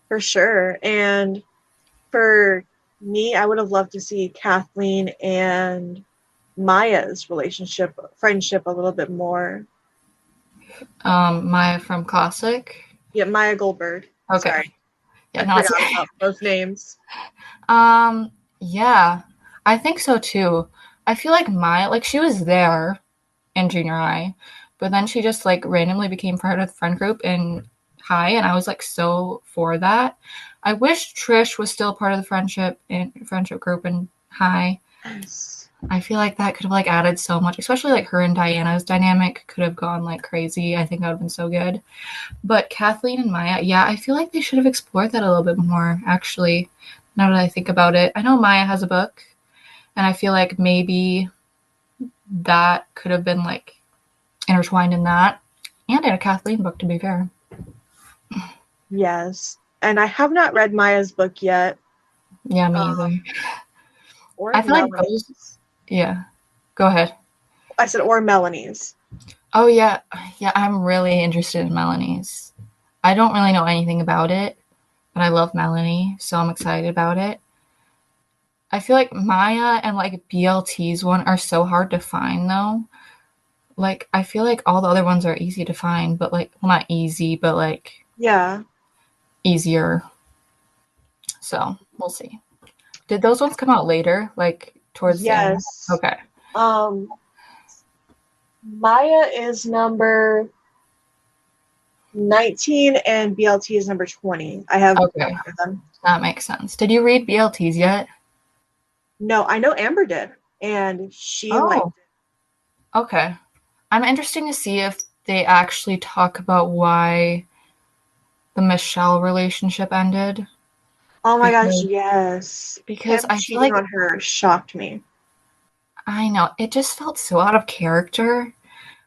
For sure. And for me, I would have loved to see Kathleen and Maya's friendship a little bit more. Maya from Classic. Yeah, Maya Goldberg. Okay. Sorry, Yeah, I no, it's forgot okay. about both names. Yeah, I think so too. I feel like Maya, like she was there in junior high, but then she just like randomly became part of the friend group in high, and I was like so for that. I wish Trish was still part of the friendship group in high. Yes. I feel like that could have like added so much, especially like her and Diana's dynamic could have gone like crazy. I think that would have been so good. But Kathleen and Maya, yeah, I feel like they should have explored that a little bit more, actually, now that I think about it. I know Maya has a book, and I feel like maybe that could have been like intertwined in that, and in a Kathleen book, to be fair. Yes. And I have not read Maya's book yet, Yeah, me either. um, or I feel like those, Melanie's. yeah. Go ahead. I said, or Melanie's. Oh, yeah. Yeah, I'm really interested in Melanie's. I don't really know anything about it, but I love Melanie, so I'm excited about it. I feel like Maya and like BLT's one are so hard to find though. Like I feel like all the other ones are easy to find, but like well not easy, but like Yeah. easier. So we'll see. Did those ones come out later? Like towards the end? Yes. Okay. Um, Maya is number 19 and BLT is number 20. I have both Okay. of them. That makes sense. Did you read BLTs yet? No, I know Amber did, and she liked Oh, okay. I'm interested to see if they actually talk about why the Michelle relationship ended. Oh my gosh, Because yes. because Him I feel cheating like on her shocked me. I know it just felt so out of character.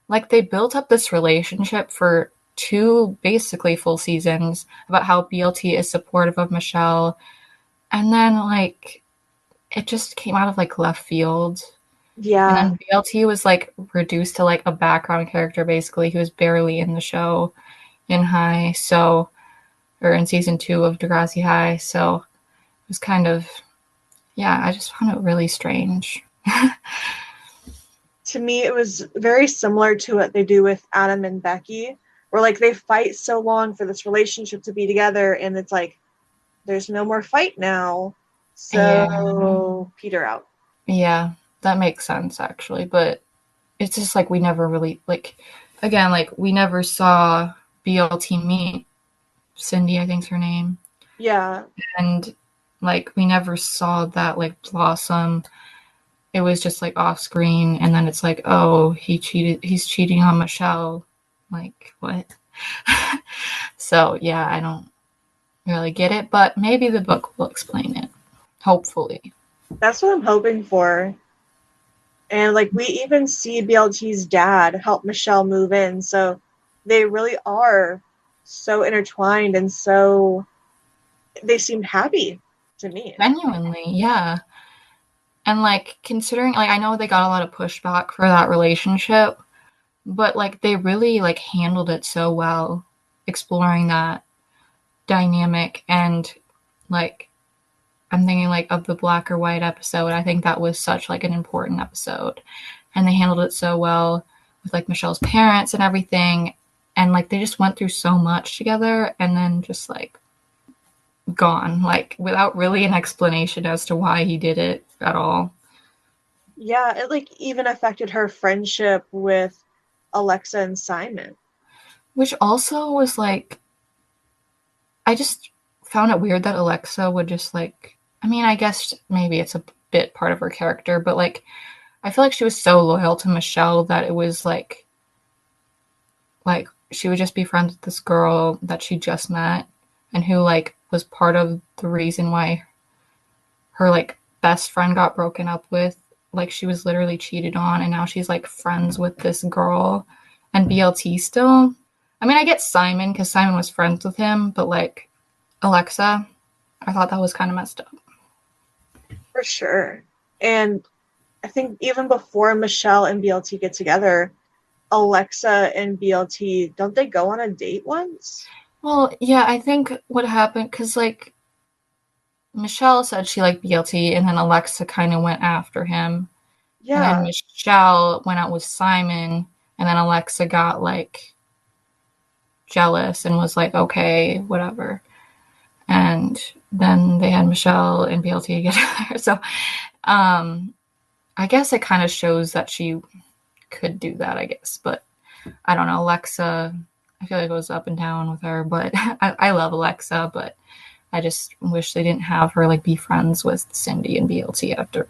Like they built up this relationship for two basically full seasons about how BLT is supportive of Michelle, and then like it just came out of like left field. And Yeah. then BLT was like reduced to like a background character basically. He was barely in the show in High, so or in season 2 of Degrassi High, so it was kind of yeah, I just found it really strange. To me, it was very similar to what they do with Adam and Becky, where like they fight so long for this relationship to be together, and it's like there's no more fight now, Yeah. so peter out. Yeah, that makes sense actually, but it's just like we never really like again, like we never saw BLT meet Cindy, I think's her name. Yeah, And like we never saw that like blossom. It was just like off screen and then it's like, oh, he's cheating on Michelle. Like what? So yeah, I don't really get it, but maybe the book will explain it. Hopefully. that's what I'm hoping for. And like we even see BLT's dad help Michelle move in, so they really are so intertwined and so they seemed happy to me. Genuinely, yeah. And like considering like I know they got a lot of pushback for that relationship, but like they really like handled it so well exploring that dynamic and like I'm thinking like of the black or white episode. I think that was such like an important episode. And they handled it so well with like Michelle's parents and everything. And like they just went through so much together and then just like gone, like without really an explanation as to why he did it at all. Yeah, it like even affected her friendship with Alexa and Simon. Which also was like I just found it weird that Alexa would just like I mean, I guess maybe it's a bit part of her character, but like I feel like she was so loyal to Michelle that it was like she would just be friends with this girl that she just met and who like was part of the reason why her like best friend got broken up with. Like she was literally cheated on and now she's like friends with this girl and BLT still. I mean, I get Simon because Simon was friends with him, but like Alexa, I thought that was kind of messed up. For sure. And I think even before Michelle and BLT get together, Alexa and BLT, don't they go on a date once? Well, yeah, I think what happened because like Michelle said she liked BLT, and then Alexa kind of went after him, and then Yeah. Michelle went out with Simon, and then Alexa got like jealous and was like, okay, whatever. And then they had Michelle and BLT together. So um, I guess it kind of shows that she could do that, I guess. But I don't know. Alexa, I feel like it was up and down with her, but I love Alexa, but I just wish they didn't have her like be friends with Cindy and BLT after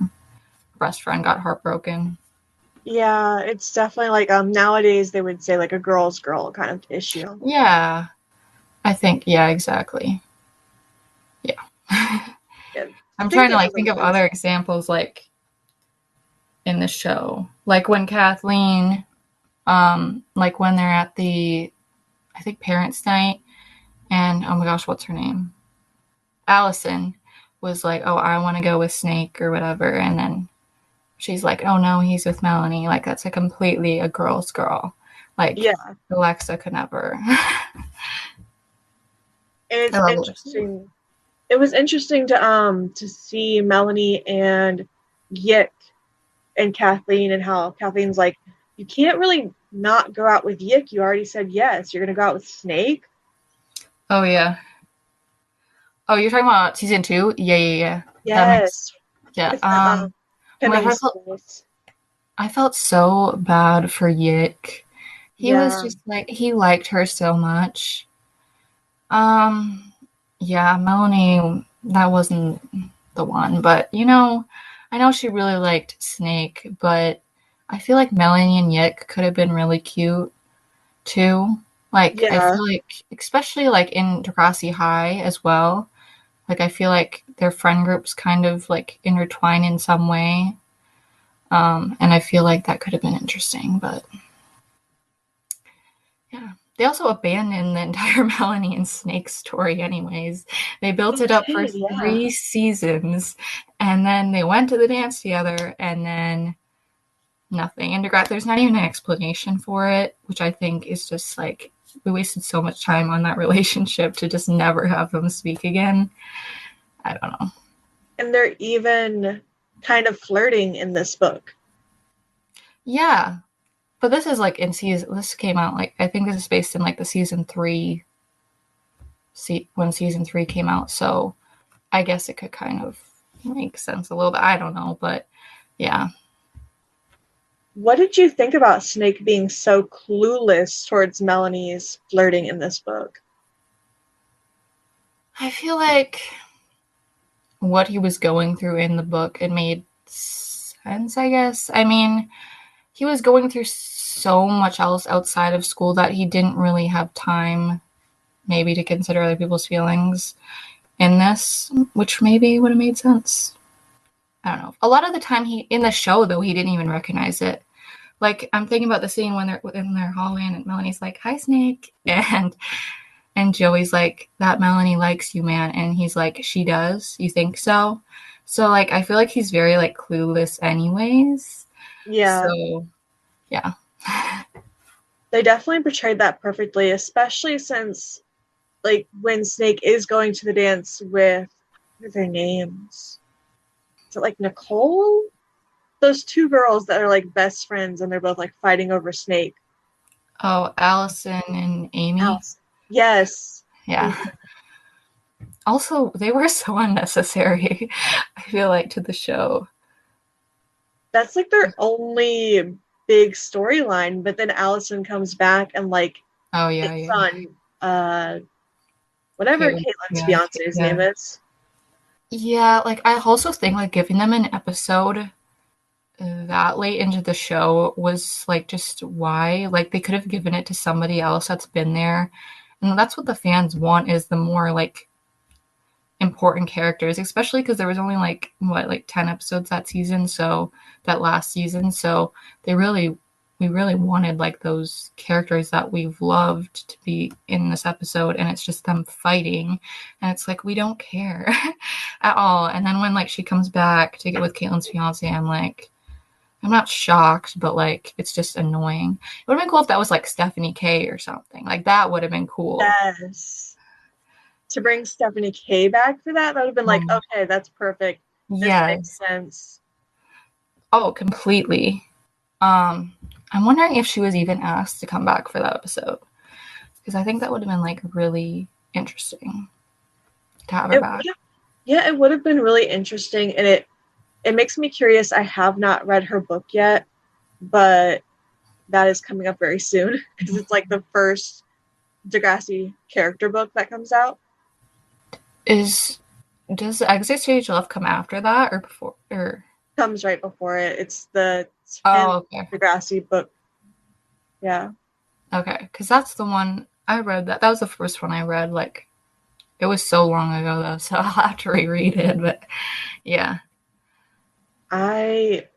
best friend got heartbroken. Yeah, it's definitely like nowadays they would say like a girl's girl kind of issue. Yeah, I think yeah, exactly. Yeah. Yeah, I I'm think trying to it like was think of understandable. other examples like in the show. Like when Kathleen like when they're at the I think parents night and oh my gosh, what's her name? Allison was like, "Oh, I want to go with Snake or whatever." And then she's like, "Oh no, he's with Melanie." Like that's a completely a girl's girl. Like Yeah, Alexa could never. and I it's love Alexa. interesting. It was interesting to see Melanie and Yik and Kathleen and how Kathleen's like, you can't really not go out with Yik. You already said yes. You're gonna go out with Snake. Oh yeah. Oh, you're talking about season 2? Yeah, yeah, yeah. That makes Yes, yeah. with the Oh my pinning gosh, skills. I felt so bad for Yik. He was Yeah, just like he liked her so much. Um, yeah, Melanie, that wasn't the one, but you know, I know she really liked Snake, but I feel like Melanie and Yik could have been really cute too. Like I yeah. feel like especially like in Degrassi High as well. Like I feel like their friend groups kind of like intertwine in some way. And I feel like that could have been interesting, but yeah. They also abandoned the entire Melanie and Snake story anyways. They built They it up for did, yeah. 3 seasons and then they went to the dance together and then nothing. And Degrassi, there's not even an explanation for it, which I think is just like, we wasted so much time on that relationship to just never have them speak again. I don't know. And they're even kind of flirting in this book. Yeah. But this is like this came out like, I think this is based in like the season 3, when season 3 came out. So I guess it could kind of make sense a little bit. I don't know, but yeah. What did you think about Snake being so clueless towards Melanie's flirting in this book? I feel like what he was going through in the book, it made sense, I guess. I mean, he was going through so much else outside of school that he didn't really have time maybe to consider other people's feelings in this, which maybe would have made sense. I don't know. A lot of the time in the show though, he didn't even recognize it. Like, I'm thinking about the scene when they're in their hallway and Melanie's like, "Hi, Snake." And Joey's like, "That Melanie likes you, man." And he's like, "She does? You think so?" So like, I feel like he's very like clueless anyways. Yeah. So yeah. They definitely portrayed that perfectly, especially since like when Snake is going to the dance with, what are their names? Is it like Nicole? Those two girls that are like best friends and they're both like fighting over Snake. Oh, Allison and Amy. Alice. Yes. Yeah. Also, they were so unnecessary, I feel like, to the show. That's like their only big storyline, but then Allison comes back and like Oh yeah, it's yeah. on whatever Caitlin, Caitlin's yeah, fiance's yeah. name is. Yeah, like I also think like giving them an episode that late into the show was like just why? Like they could have given it to somebody else that's been there. And that's what the fans want, is the more like important characters, especially because there was only like 10 episodes that last season. So we really wanted like those characters that we've loved to be in this episode, and it's just them fighting, and it's like we don't care at all. And then when like she comes back to get with Caitlin's fiance, I'm not shocked, but like it's just annoying. It would have been cool if that was like Stephanie K or something. Like that would have been cool. Yes. To bring Stephanie K back for that would have been like, okay, that's perfect. This makes Yes. sense. Oh, completely. I'm wondering if she was even asked to come back for that episode, because I think that would have been like really interesting to have her back. It would have been really interesting, and it makes me curious. I have not read her book yet, but that is coming up very soon because it's like the first Degrassi character book that comes out. Does Exit Stage Love come after that or before? Or comes right before it. It's the 10th okay. Degrassi book. Yeah. Okay, because that's the one I read. That was the first one I read. Like it was so long ago though, so I'll have to reread it. But yeah, I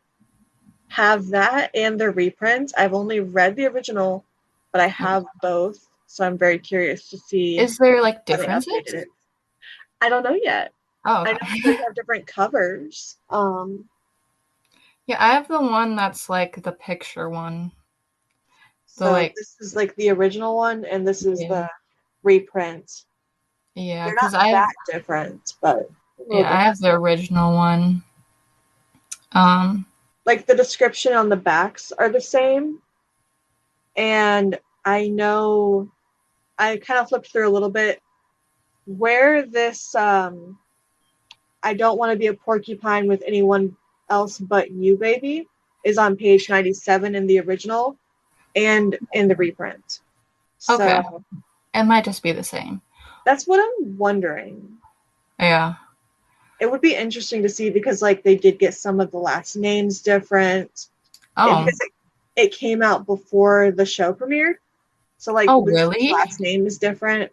have that and the reprint. I've only read the original, but I have both, so I'm very curious to see is there like how they differences? updated it. I don't know yet. Oh, okay. I know they have different covers. Yeah, I have the one that's like the picture one. So like this is like the original one, and this is the reprint. Yeah, They're not because I have that different, but I have the original one. Like the description on the backs are the same, and I know I kind of flipped through a little bit where this I don't want to be a porcupine with anyone else but you, baby, is on page 97 in the original and in the reprint. So okay, it might just be the same. That's what I'm wondering. Yeah. It would be interesting to see because like they did get some of the last names different. Oh. Because it came out before the show premiered. So like Lucy's really? last name is different.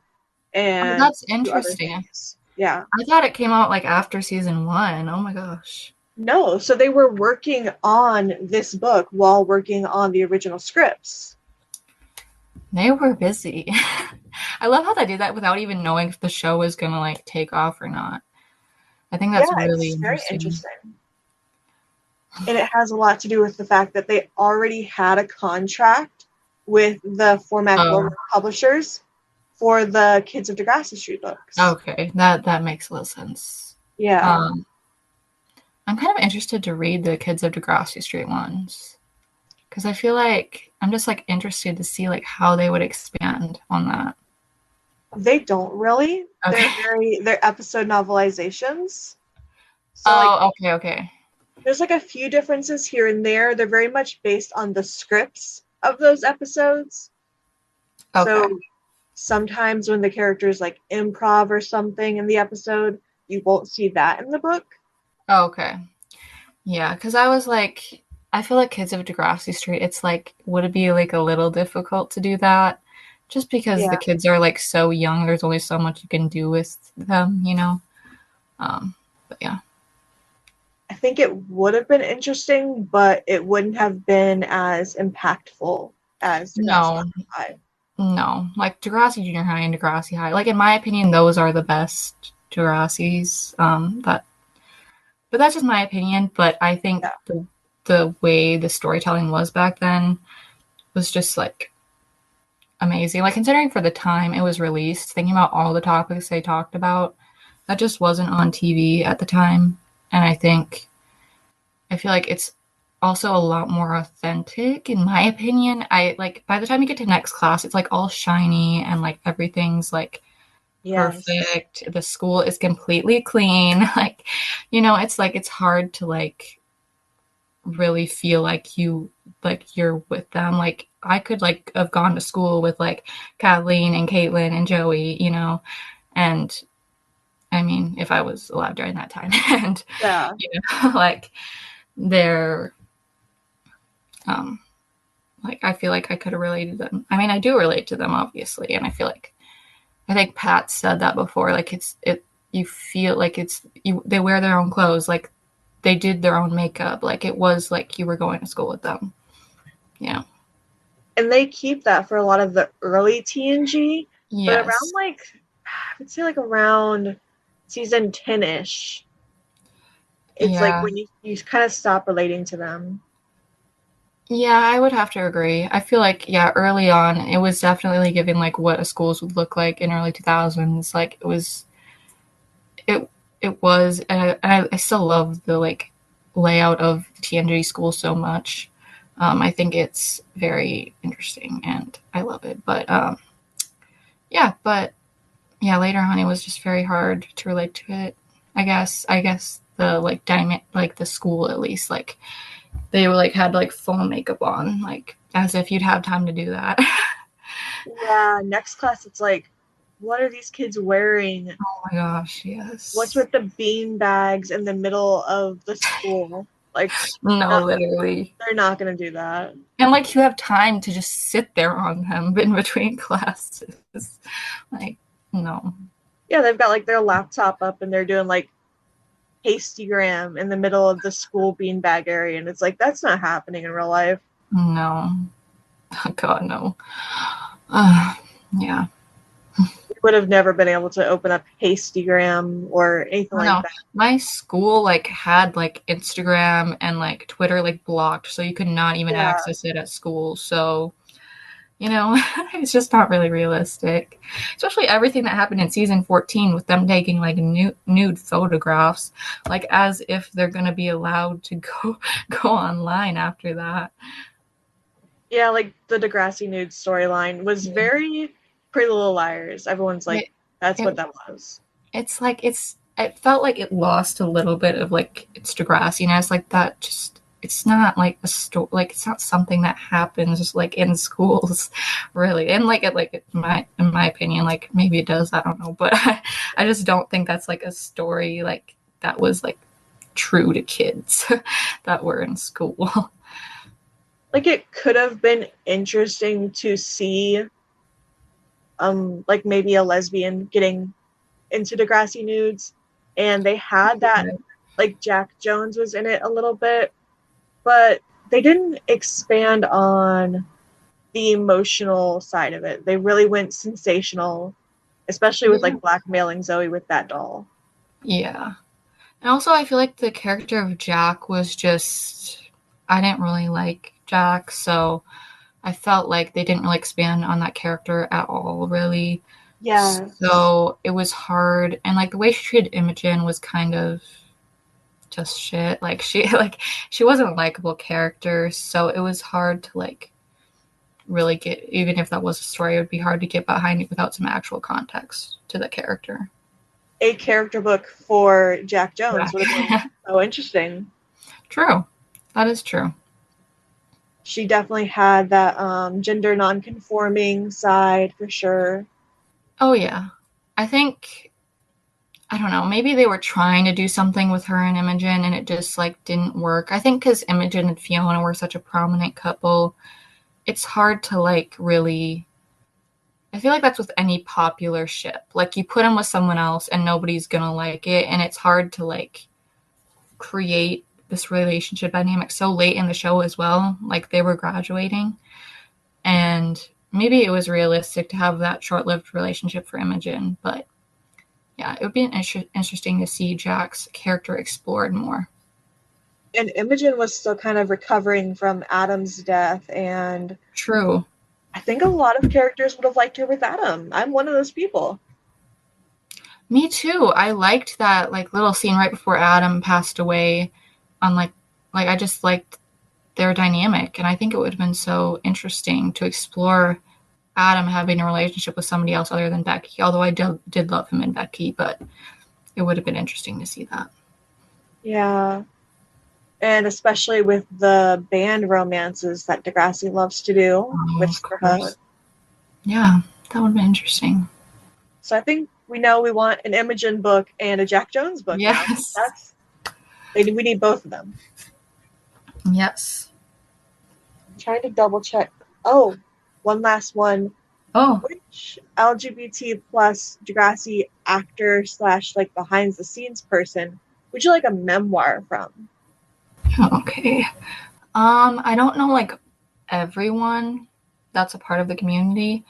And that's interesting. Yeah. I thought it came out like after season 1. Oh my gosh. No, so they were working on this book while working on the original scripts. They were busy. I love how they did that without even knowing if the show was gonna like take off or not. I think that's really very interesting. And it has a lot to do with the fact that they already had a contract with the Format Oh, Global publishers for the Kids of Degrassi Street books. okay. That makes a little sense. Yeah. I'm kind of interested to read the Kids of Degrassi Street ones because I feel like I'm just like interested to see like how they would expand on that. They don't really. Okay. They're episode novelizations. So like Oh, okay, okay. there's like a few differences here and there. They're very much based on the scripts of those episodes. Okay. So sometimes when the characters like improv or something in the episode, you won't see that in the book. Okay. Yeah, because I was like, I feel like Kids of Degrassi Street, it's like, would it be like a little difficult to do that? Just because the Yeah. kids are like so young, there's only so much you can do with them, you know? But yeah. I think it would have been interesting, but it wouldn't have been as impactful as Degrassi No, High. no. Like Degrassi Junior High and Degrassi High. Like in my opinion, those are the best Degrassis. But that's just my opinion. But I think Yeah. the way the storytelling was back then was just like amazing. Like considering for the time it was released, thinking about all the topics they talked about, that just wasn't on TV at the time. And I feel like it's also a lot more authentic in my opinion. I like by the time you get to next class, it's like all shiny and like everything's like Yes. perfect. The school is completely clean. Like, it's like it's hard to like really feel like you're with them. Like I could like have gone to school with like Kathleen and Caitlin and Joey, and I mean if I was alive during that time and Yeah. like they're um like I feel like I could have related to them. I mean I do relate to them obviously, and I think Pat said that before, like you feel like they wear their own clothes, like they did their own makeup, like it was like you were going to school with them. Yeah. And they keep that for a lot of the early TNG, but around Yes. like I would say like around season 10ish, it's like Yeah. when you kind of stop relating to them. Yeah, I would have to agree. I feel like, yeah, early on, it was definitely giving like what a schools would look like in early 2000s. Like it, it was, and I still love the like layout of TNG school so much. I think it's very interesting and I love it. But yeah, later on, it was just very hard to relate to it. I guess the like dynamic, like the school at least, like they were like had like full makeup on, like as if you'd have time to do that. Yeah, next class it's like, what are these kids wearing? Oh my gosh, What's yes. with the bean bags in the middle of the school? Like, No, not, literally. they're not gonna do that. And like you have time to just sit there on them in between classes. Like, no. Yeah, they've got like their laptop up and they're doing like Hastygram in the middle of the school beanbag area, and it's like that's not happening in real life. No. Oh, God, no. Uh, yeah. We would have never been able to open up Hastygram or anything I like know. that. My school like had like Instagram and like Twitter like blocked, so you could not even Yeah, access it at school. So, it's just not really realistic. Especially everything that happened in season 14 with them taking like nude photographs, like as if they're gonna be allowed to go online after that. yeah, like the Degrassi nude storyline was Yeah. very Pretty Little Liars. Everyone's like, It, that's what it that was. it's like it felt like it lost a little bit of like its Degrassiness, like that just it's not like a story, like it's not something that happens just like in schools really, and in my opinion, like maybe it does, I don't know, but I just don't think that's like a story like that was like true to kids that were in school. Like it could have been interesting to see, like maybe a lesbian getting into Degrassi nudes, and they had that. Like Jack Jones was in it a little bit, but they didn't expand on the emotional side of it. They really went sensational, especially with Yeah. like blackmailing Zoe with that doll. Yeah. And also, I feel like the character of Jack was just, I didn't really like Jack, so I felt like they didn't really expand on that character at all, really. Yes. So it was hard, and like the way she treated Imogen was kind of just shit. Like she wasn't a likable character, so it was hard to like really get, even if that was a story, it would be hard to get behind it without some actual context to the character. A character book for Jack Jones would have been Yeah. so interesting. True. That is true. She definitely had that gender non-conforming side for sure. Oh yeah. I think, I don't know, maybe they were trying to do something with her and Imogen and it just like didn't work. I think because Imogen and Fiona were such a prominent couple, it's hard to like really, I feel like that's with any popular ship. Like you put them with someone else and nobody's gonna like it, and it's hard to like create this relationship dynamic so late in the show as well. Like they were graduating, and maybe it was realistic to have that short-lived relationship for Imogen, but yeah, it would be interesting to see Jack's character explored more. And Imogen was still kind of recovering from Adam's death, and True. I think a lot of characters would have liked her with Adam. I'm one of those people. Me too. I liked that like little scene right before Adam passed away on like I just liked their dynamic, and I think it would have been so interesting to explore Adam having a relationship with somebody else other than Becky. Although I did love him and Becky, but it would have been interesting to see that. Yeah. And especially with the band romances that Degrassi loves to do Oh, with of Scarhood. course. Yeah, that would have been interesting. So I think we know we want an Imogen book and a Jack Jones book now. Yes. We need both of them. Yes. I'm trying to double check. Oh, one last one. Oh, Which LGBT plus Degrassi actor slash like behind the scenes person would you like a memoir from? okay. I don't know like everyone that's a part of the community.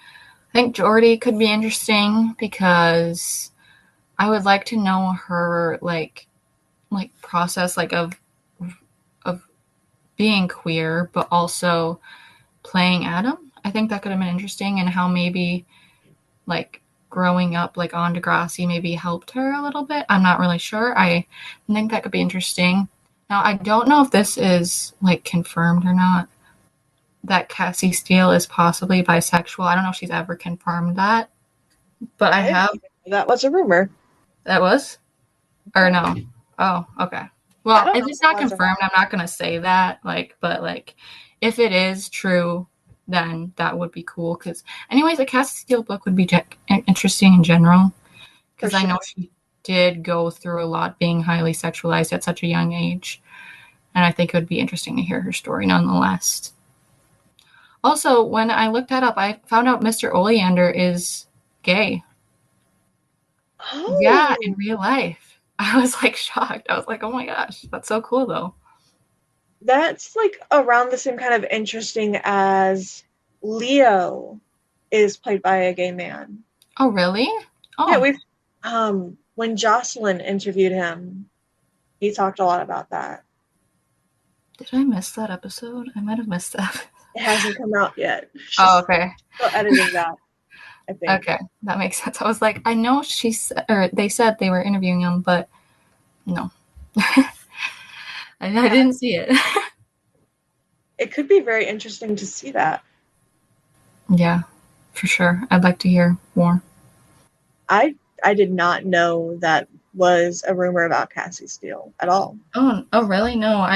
I think Jordy could be interesting because I would like to know her like process like of being queer, but also playing Adam. I think that could have been interesting, and how maybe like growing up like on Degrassi maybe helped her a little bit. I'm not really sure. I think that could be interesting. Now I don't know if this is like confirmed or not, that Cassie Steele is possibly bisexual. I don't know if she's ever confirmed that, but I I didn't have. even know that was a rumor. That was, or no? Oh, okay. I Well, don't if know if it's it not was or not. confirmed, I'm not gonna say that. Like, but like, if it is true, then that would be cool. Because, anyways, a Cassie Steele book would be interesting in general. For Because I know sure. she did go through a lot, being highly sexualized at such a young age, and I think it would be interesting to hear her story nonetheless. Also, when I looked that up, I found out Mr. Oleander is gay. Yeah, in Oh, real life. I was like shocked. I was like, oh my gosh, that's so cool though. that's like around the same kind of interesting as Leo is played by a gay man. Oh, really? Yeah, Oh, we've when Jocelyn interviewed him, he talked a lot about that. did I miss that episode? I might have missed that. It hasn't come out yet. Oh, She's okay. still editing that, I think. Okay, that makes sense. I was like, I know or they said they were interviewing him, but no. I Yeah, didn't see it. it could be very interesting to see that. Yeah, for sure. I'd like to hear more. I did not know that was a rumor about Cassie Steele at all. Oh, really? No,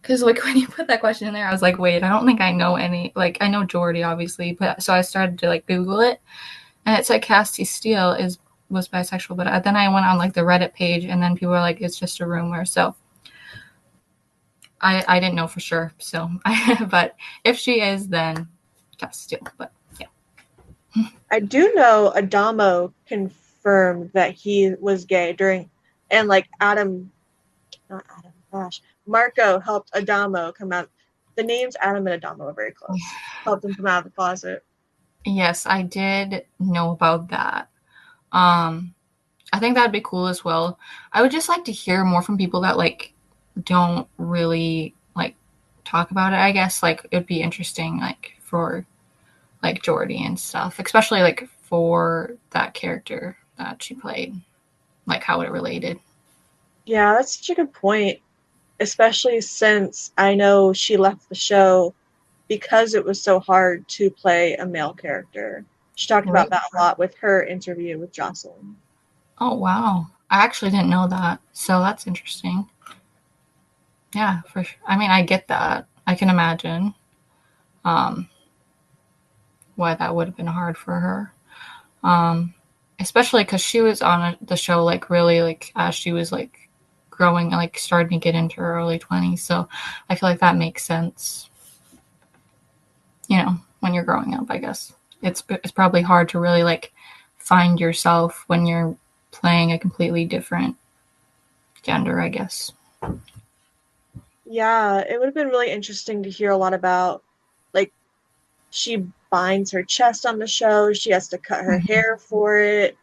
because like when you put that question in there, I was like, wait, I don't think I know any. Like, I know Jordy, obviously, but so I started to like Google it, and it said Cassie Steele was bisexual, but then I went on like the Reddit page, and then people were like, it's just a rumor. So I didn't know for sure. So, but if she is, then Cassie Steele. But yeah. I do know Adamo confirmed that he was gay during, and like Adam, not Adam, gosh, Marco helped Adamo come out. The names Adam and Adamo are very close. Helped him come out of the closet. Yes, I did know about that. Um, I think that'd be cool as well. I would just like to hear more from people that like don't really like talk about it. I guess like it'd be interesting like for like Jordy and stuff, especially like for that character that she played, like how it related. Yeah, that's such a good point, especially since I know she left the show because it was so hard to play a male character. She talked about Right. that a lot with her interview with Jocelyn. Oh wow. I actually didn't know that. So that's interesting. Yeah, for sure. I mean, I get that. I can imagine um why that would have been hard for her. Um Especially cuz she was on the show like really like as she was like growing like starting to get into her early 20s. So I feel like that makes sense. You know, when you're growing up, I guess. It's probably hard to really like find yourself when you're playing a completely different gender, I guess. Yeah, it would have been really interesting to hear a lot about, like, she binds her chest on the show, she has to cut her Mhm. hair for it.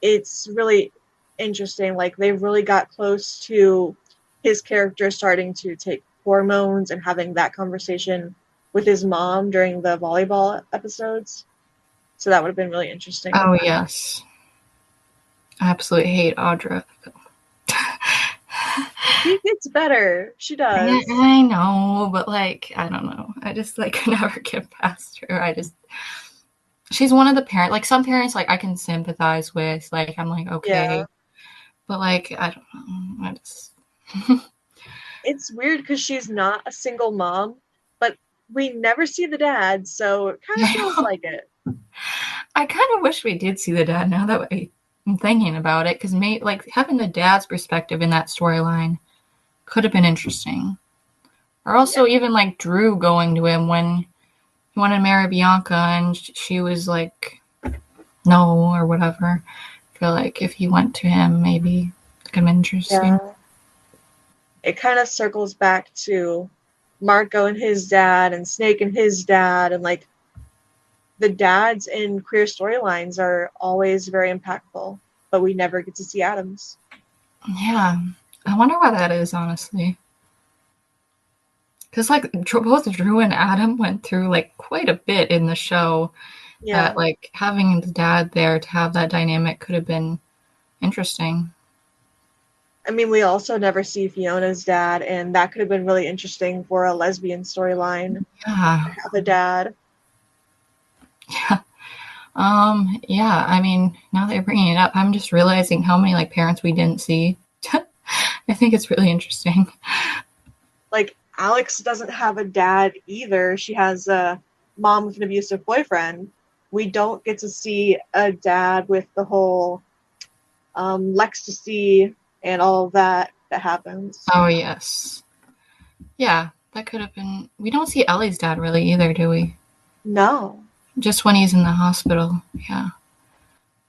It's really interesting. Like, they really got close to his character starting to take hormones and having that conversation with his mom during the volleyball episodes. So that would have been really interesting. Oh yes. I absolutely hate Audra. She gets better. She does. I know, but like I don't know. I just like could never get past her. I just she's one of the parent like some parents like I can sympathize with. Like I'm like Yeah. okay, but like I don't know. I just It's weird because she's not a single mom, but we never see the dad, so it kind of I feels know. like it. I kind of wish we did see the dad now that I'm thinking about it because like having the dad's perspective in that storyline could have been interesting. Or Yeah. also even like Drew going to him when he wanted to marry Bianca and she was like no or whatever. I feel like if he went to him, maybe it could have been interesting. Yeah. It kind of circles back to Marco and his dad and Snake and his dad, and like the dads in queer storylines are always very impactful, but we never get to see Adams. Yeah, I wonder why that is honestly. Because like both Drew and Adam went through like quite a bit in the show. Yeah. That like having the dad there to have that dynamic could have been interesting. I mean, we also never see Fiona's dad, and that could have been really interesting for a lesbian storyline to Yeah, have a dad. yeah. Yeah, I mean, now that you're bringing it up, I'm just realizing how many like parents we didn't see. I think it's really interesting. Like, Alex doesn't have a dad either. She has a mom with an abusive boyfriend. We don't get to see a dad with the whole Lextasy and all of that happens. Oh yes, yeah, that could have been. We don't see Ellie's dad really either, do we? No. Just when he's in the hospital. Yeah,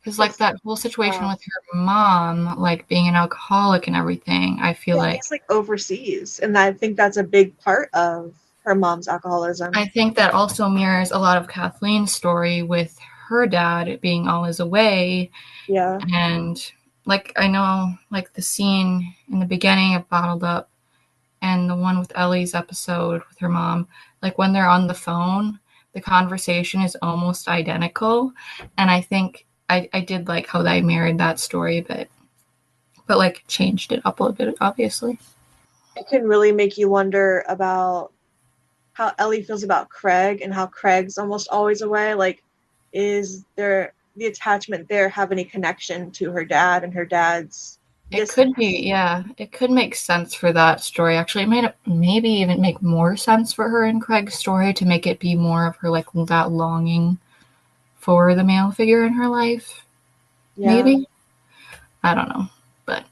because like It's, that whole situation uh, with her mom, like being an alcoholic and everything. I feel yeah, like he's like overseas, and I think that's a big part of her mom's I alcoholism. think that also mirrors a lot of Kathleen's story with her dad being always away. Yeah. And like I know like the scene in the beginning of Bottled Up and the one with Ellie's episode with her mom, like when they're on the phone, the conversation is almost identical. And I think I did like how they mirrored that story a bit, but like changed it up a little bit, obviously. It can really make you wonder about how Ellie feels about Craig and how Craig's almost always away. Like, is there the attachment there have any connection to her dad and her dad's It could distance? be, yeah. It could make sense for that story. Actually, it made it maybe even make more sense for her and Craig's story to make it be more of her like that longing for the male figure in her life. Yeah. Maybe. I don't know. But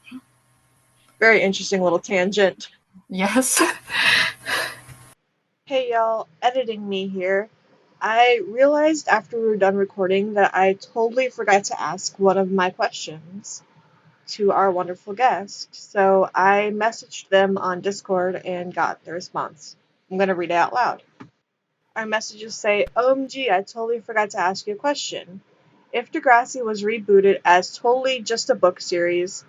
Very interesting little tangent. yes. Hey y'all, editing me here. I realized after we were done recording that I totally forgot to ask one of my questions to our wonderful guest. So I messaged them on Discord and got the response. I'm going to read it out loud. Our messages say, OMG, I totally forgot to ask you a question. If Degrassi was rebooted as totally just a book series,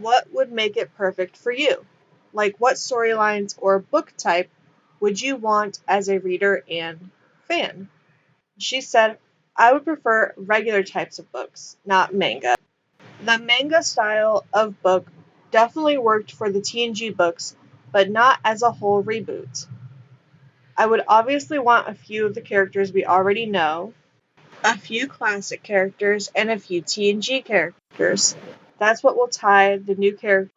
what would make it perfect for you? Like, what storylines or book type would you want as a reader and fan? She said, I would prefer regular types of books, not manga. The manga style of book definitely worked for the TNG books, but not as a whole reboot. I would obviously want a few of the characters we already know, a few classic characters, and a few TNG characters. That's what will tie the new characters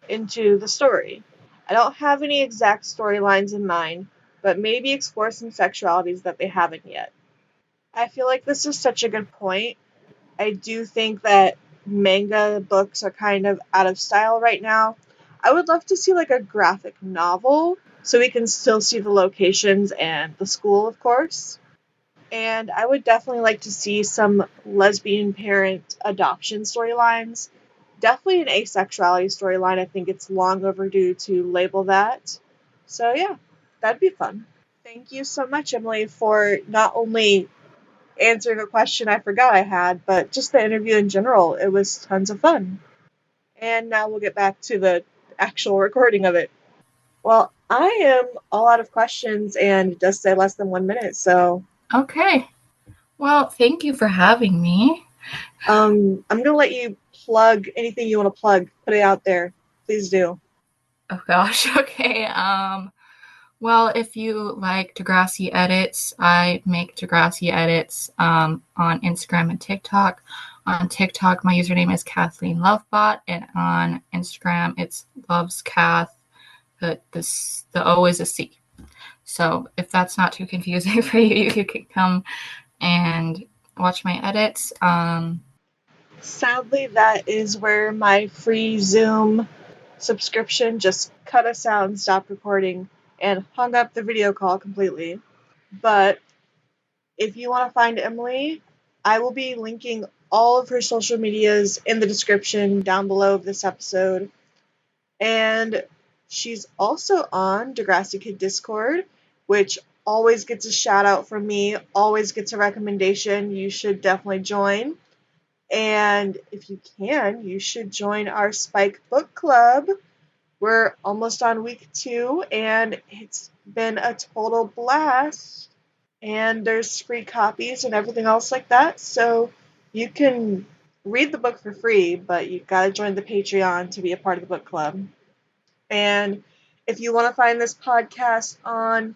into the story. I don't have any exact storylines in mind, but maybe explore some sexualities that they haven't yet. I feel like this is such a good point. I do think that manga books are kind of out of style right now. I would love to see like a graphic novel so we can still see the locations and the school, of course. And I would definitely like to see some lesbian parent adoption storylines. Definitely an asexuality storyline. I think it's long overdue to label that. So, yeah, that'd be fun. Thank you so much, Emily, for not only answering a question I forgot I had, but just the interview in general. It was tons of fun. And now we'll get back to the actual recording of it. Well, I am all out of questions and it does say less than 1 minute, so Okay. Well, thank you for having me. I'm gonna let you plug anything you want to plug. Put it out there. Please do. Oh gosh. Okay. Well, if you like Degrassi edits, I make Degrassi edits on Instagram and TikTok. On TikTok, my username is Kathleen Lovebot, and on Instagram, it's lovescath. The O is a C. So if that's not too confusing for you, you can come and watch my edits. Sadly, that is where my free Zoom subscription just cut us out and stopped recording and hung up the video call completely. But if you want to find Emily, I will be linking all of her social medias in the description down below of this episode. And she's also on Degrassi Kid Discord, which always gets a shout out from me, always gets a recommendation. You should definitely join. And if you can, you should join our Spike Book Club. We're almost on week 2, and it's been a total blast. And there's free copies and everything else like that. So you can read the book for free, but you've got to join the Patreon to be a part of the book club. And if you want to find this podcast on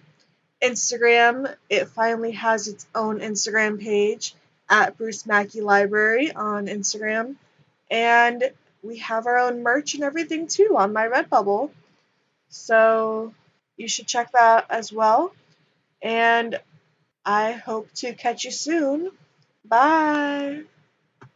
Instagram, it finally has its own Instagram page at Bruce Mackey Library on Instagram. And we have our own merch and everything too on my Redbubble. So you should check that as well. And I hope to catch you soon. Bye.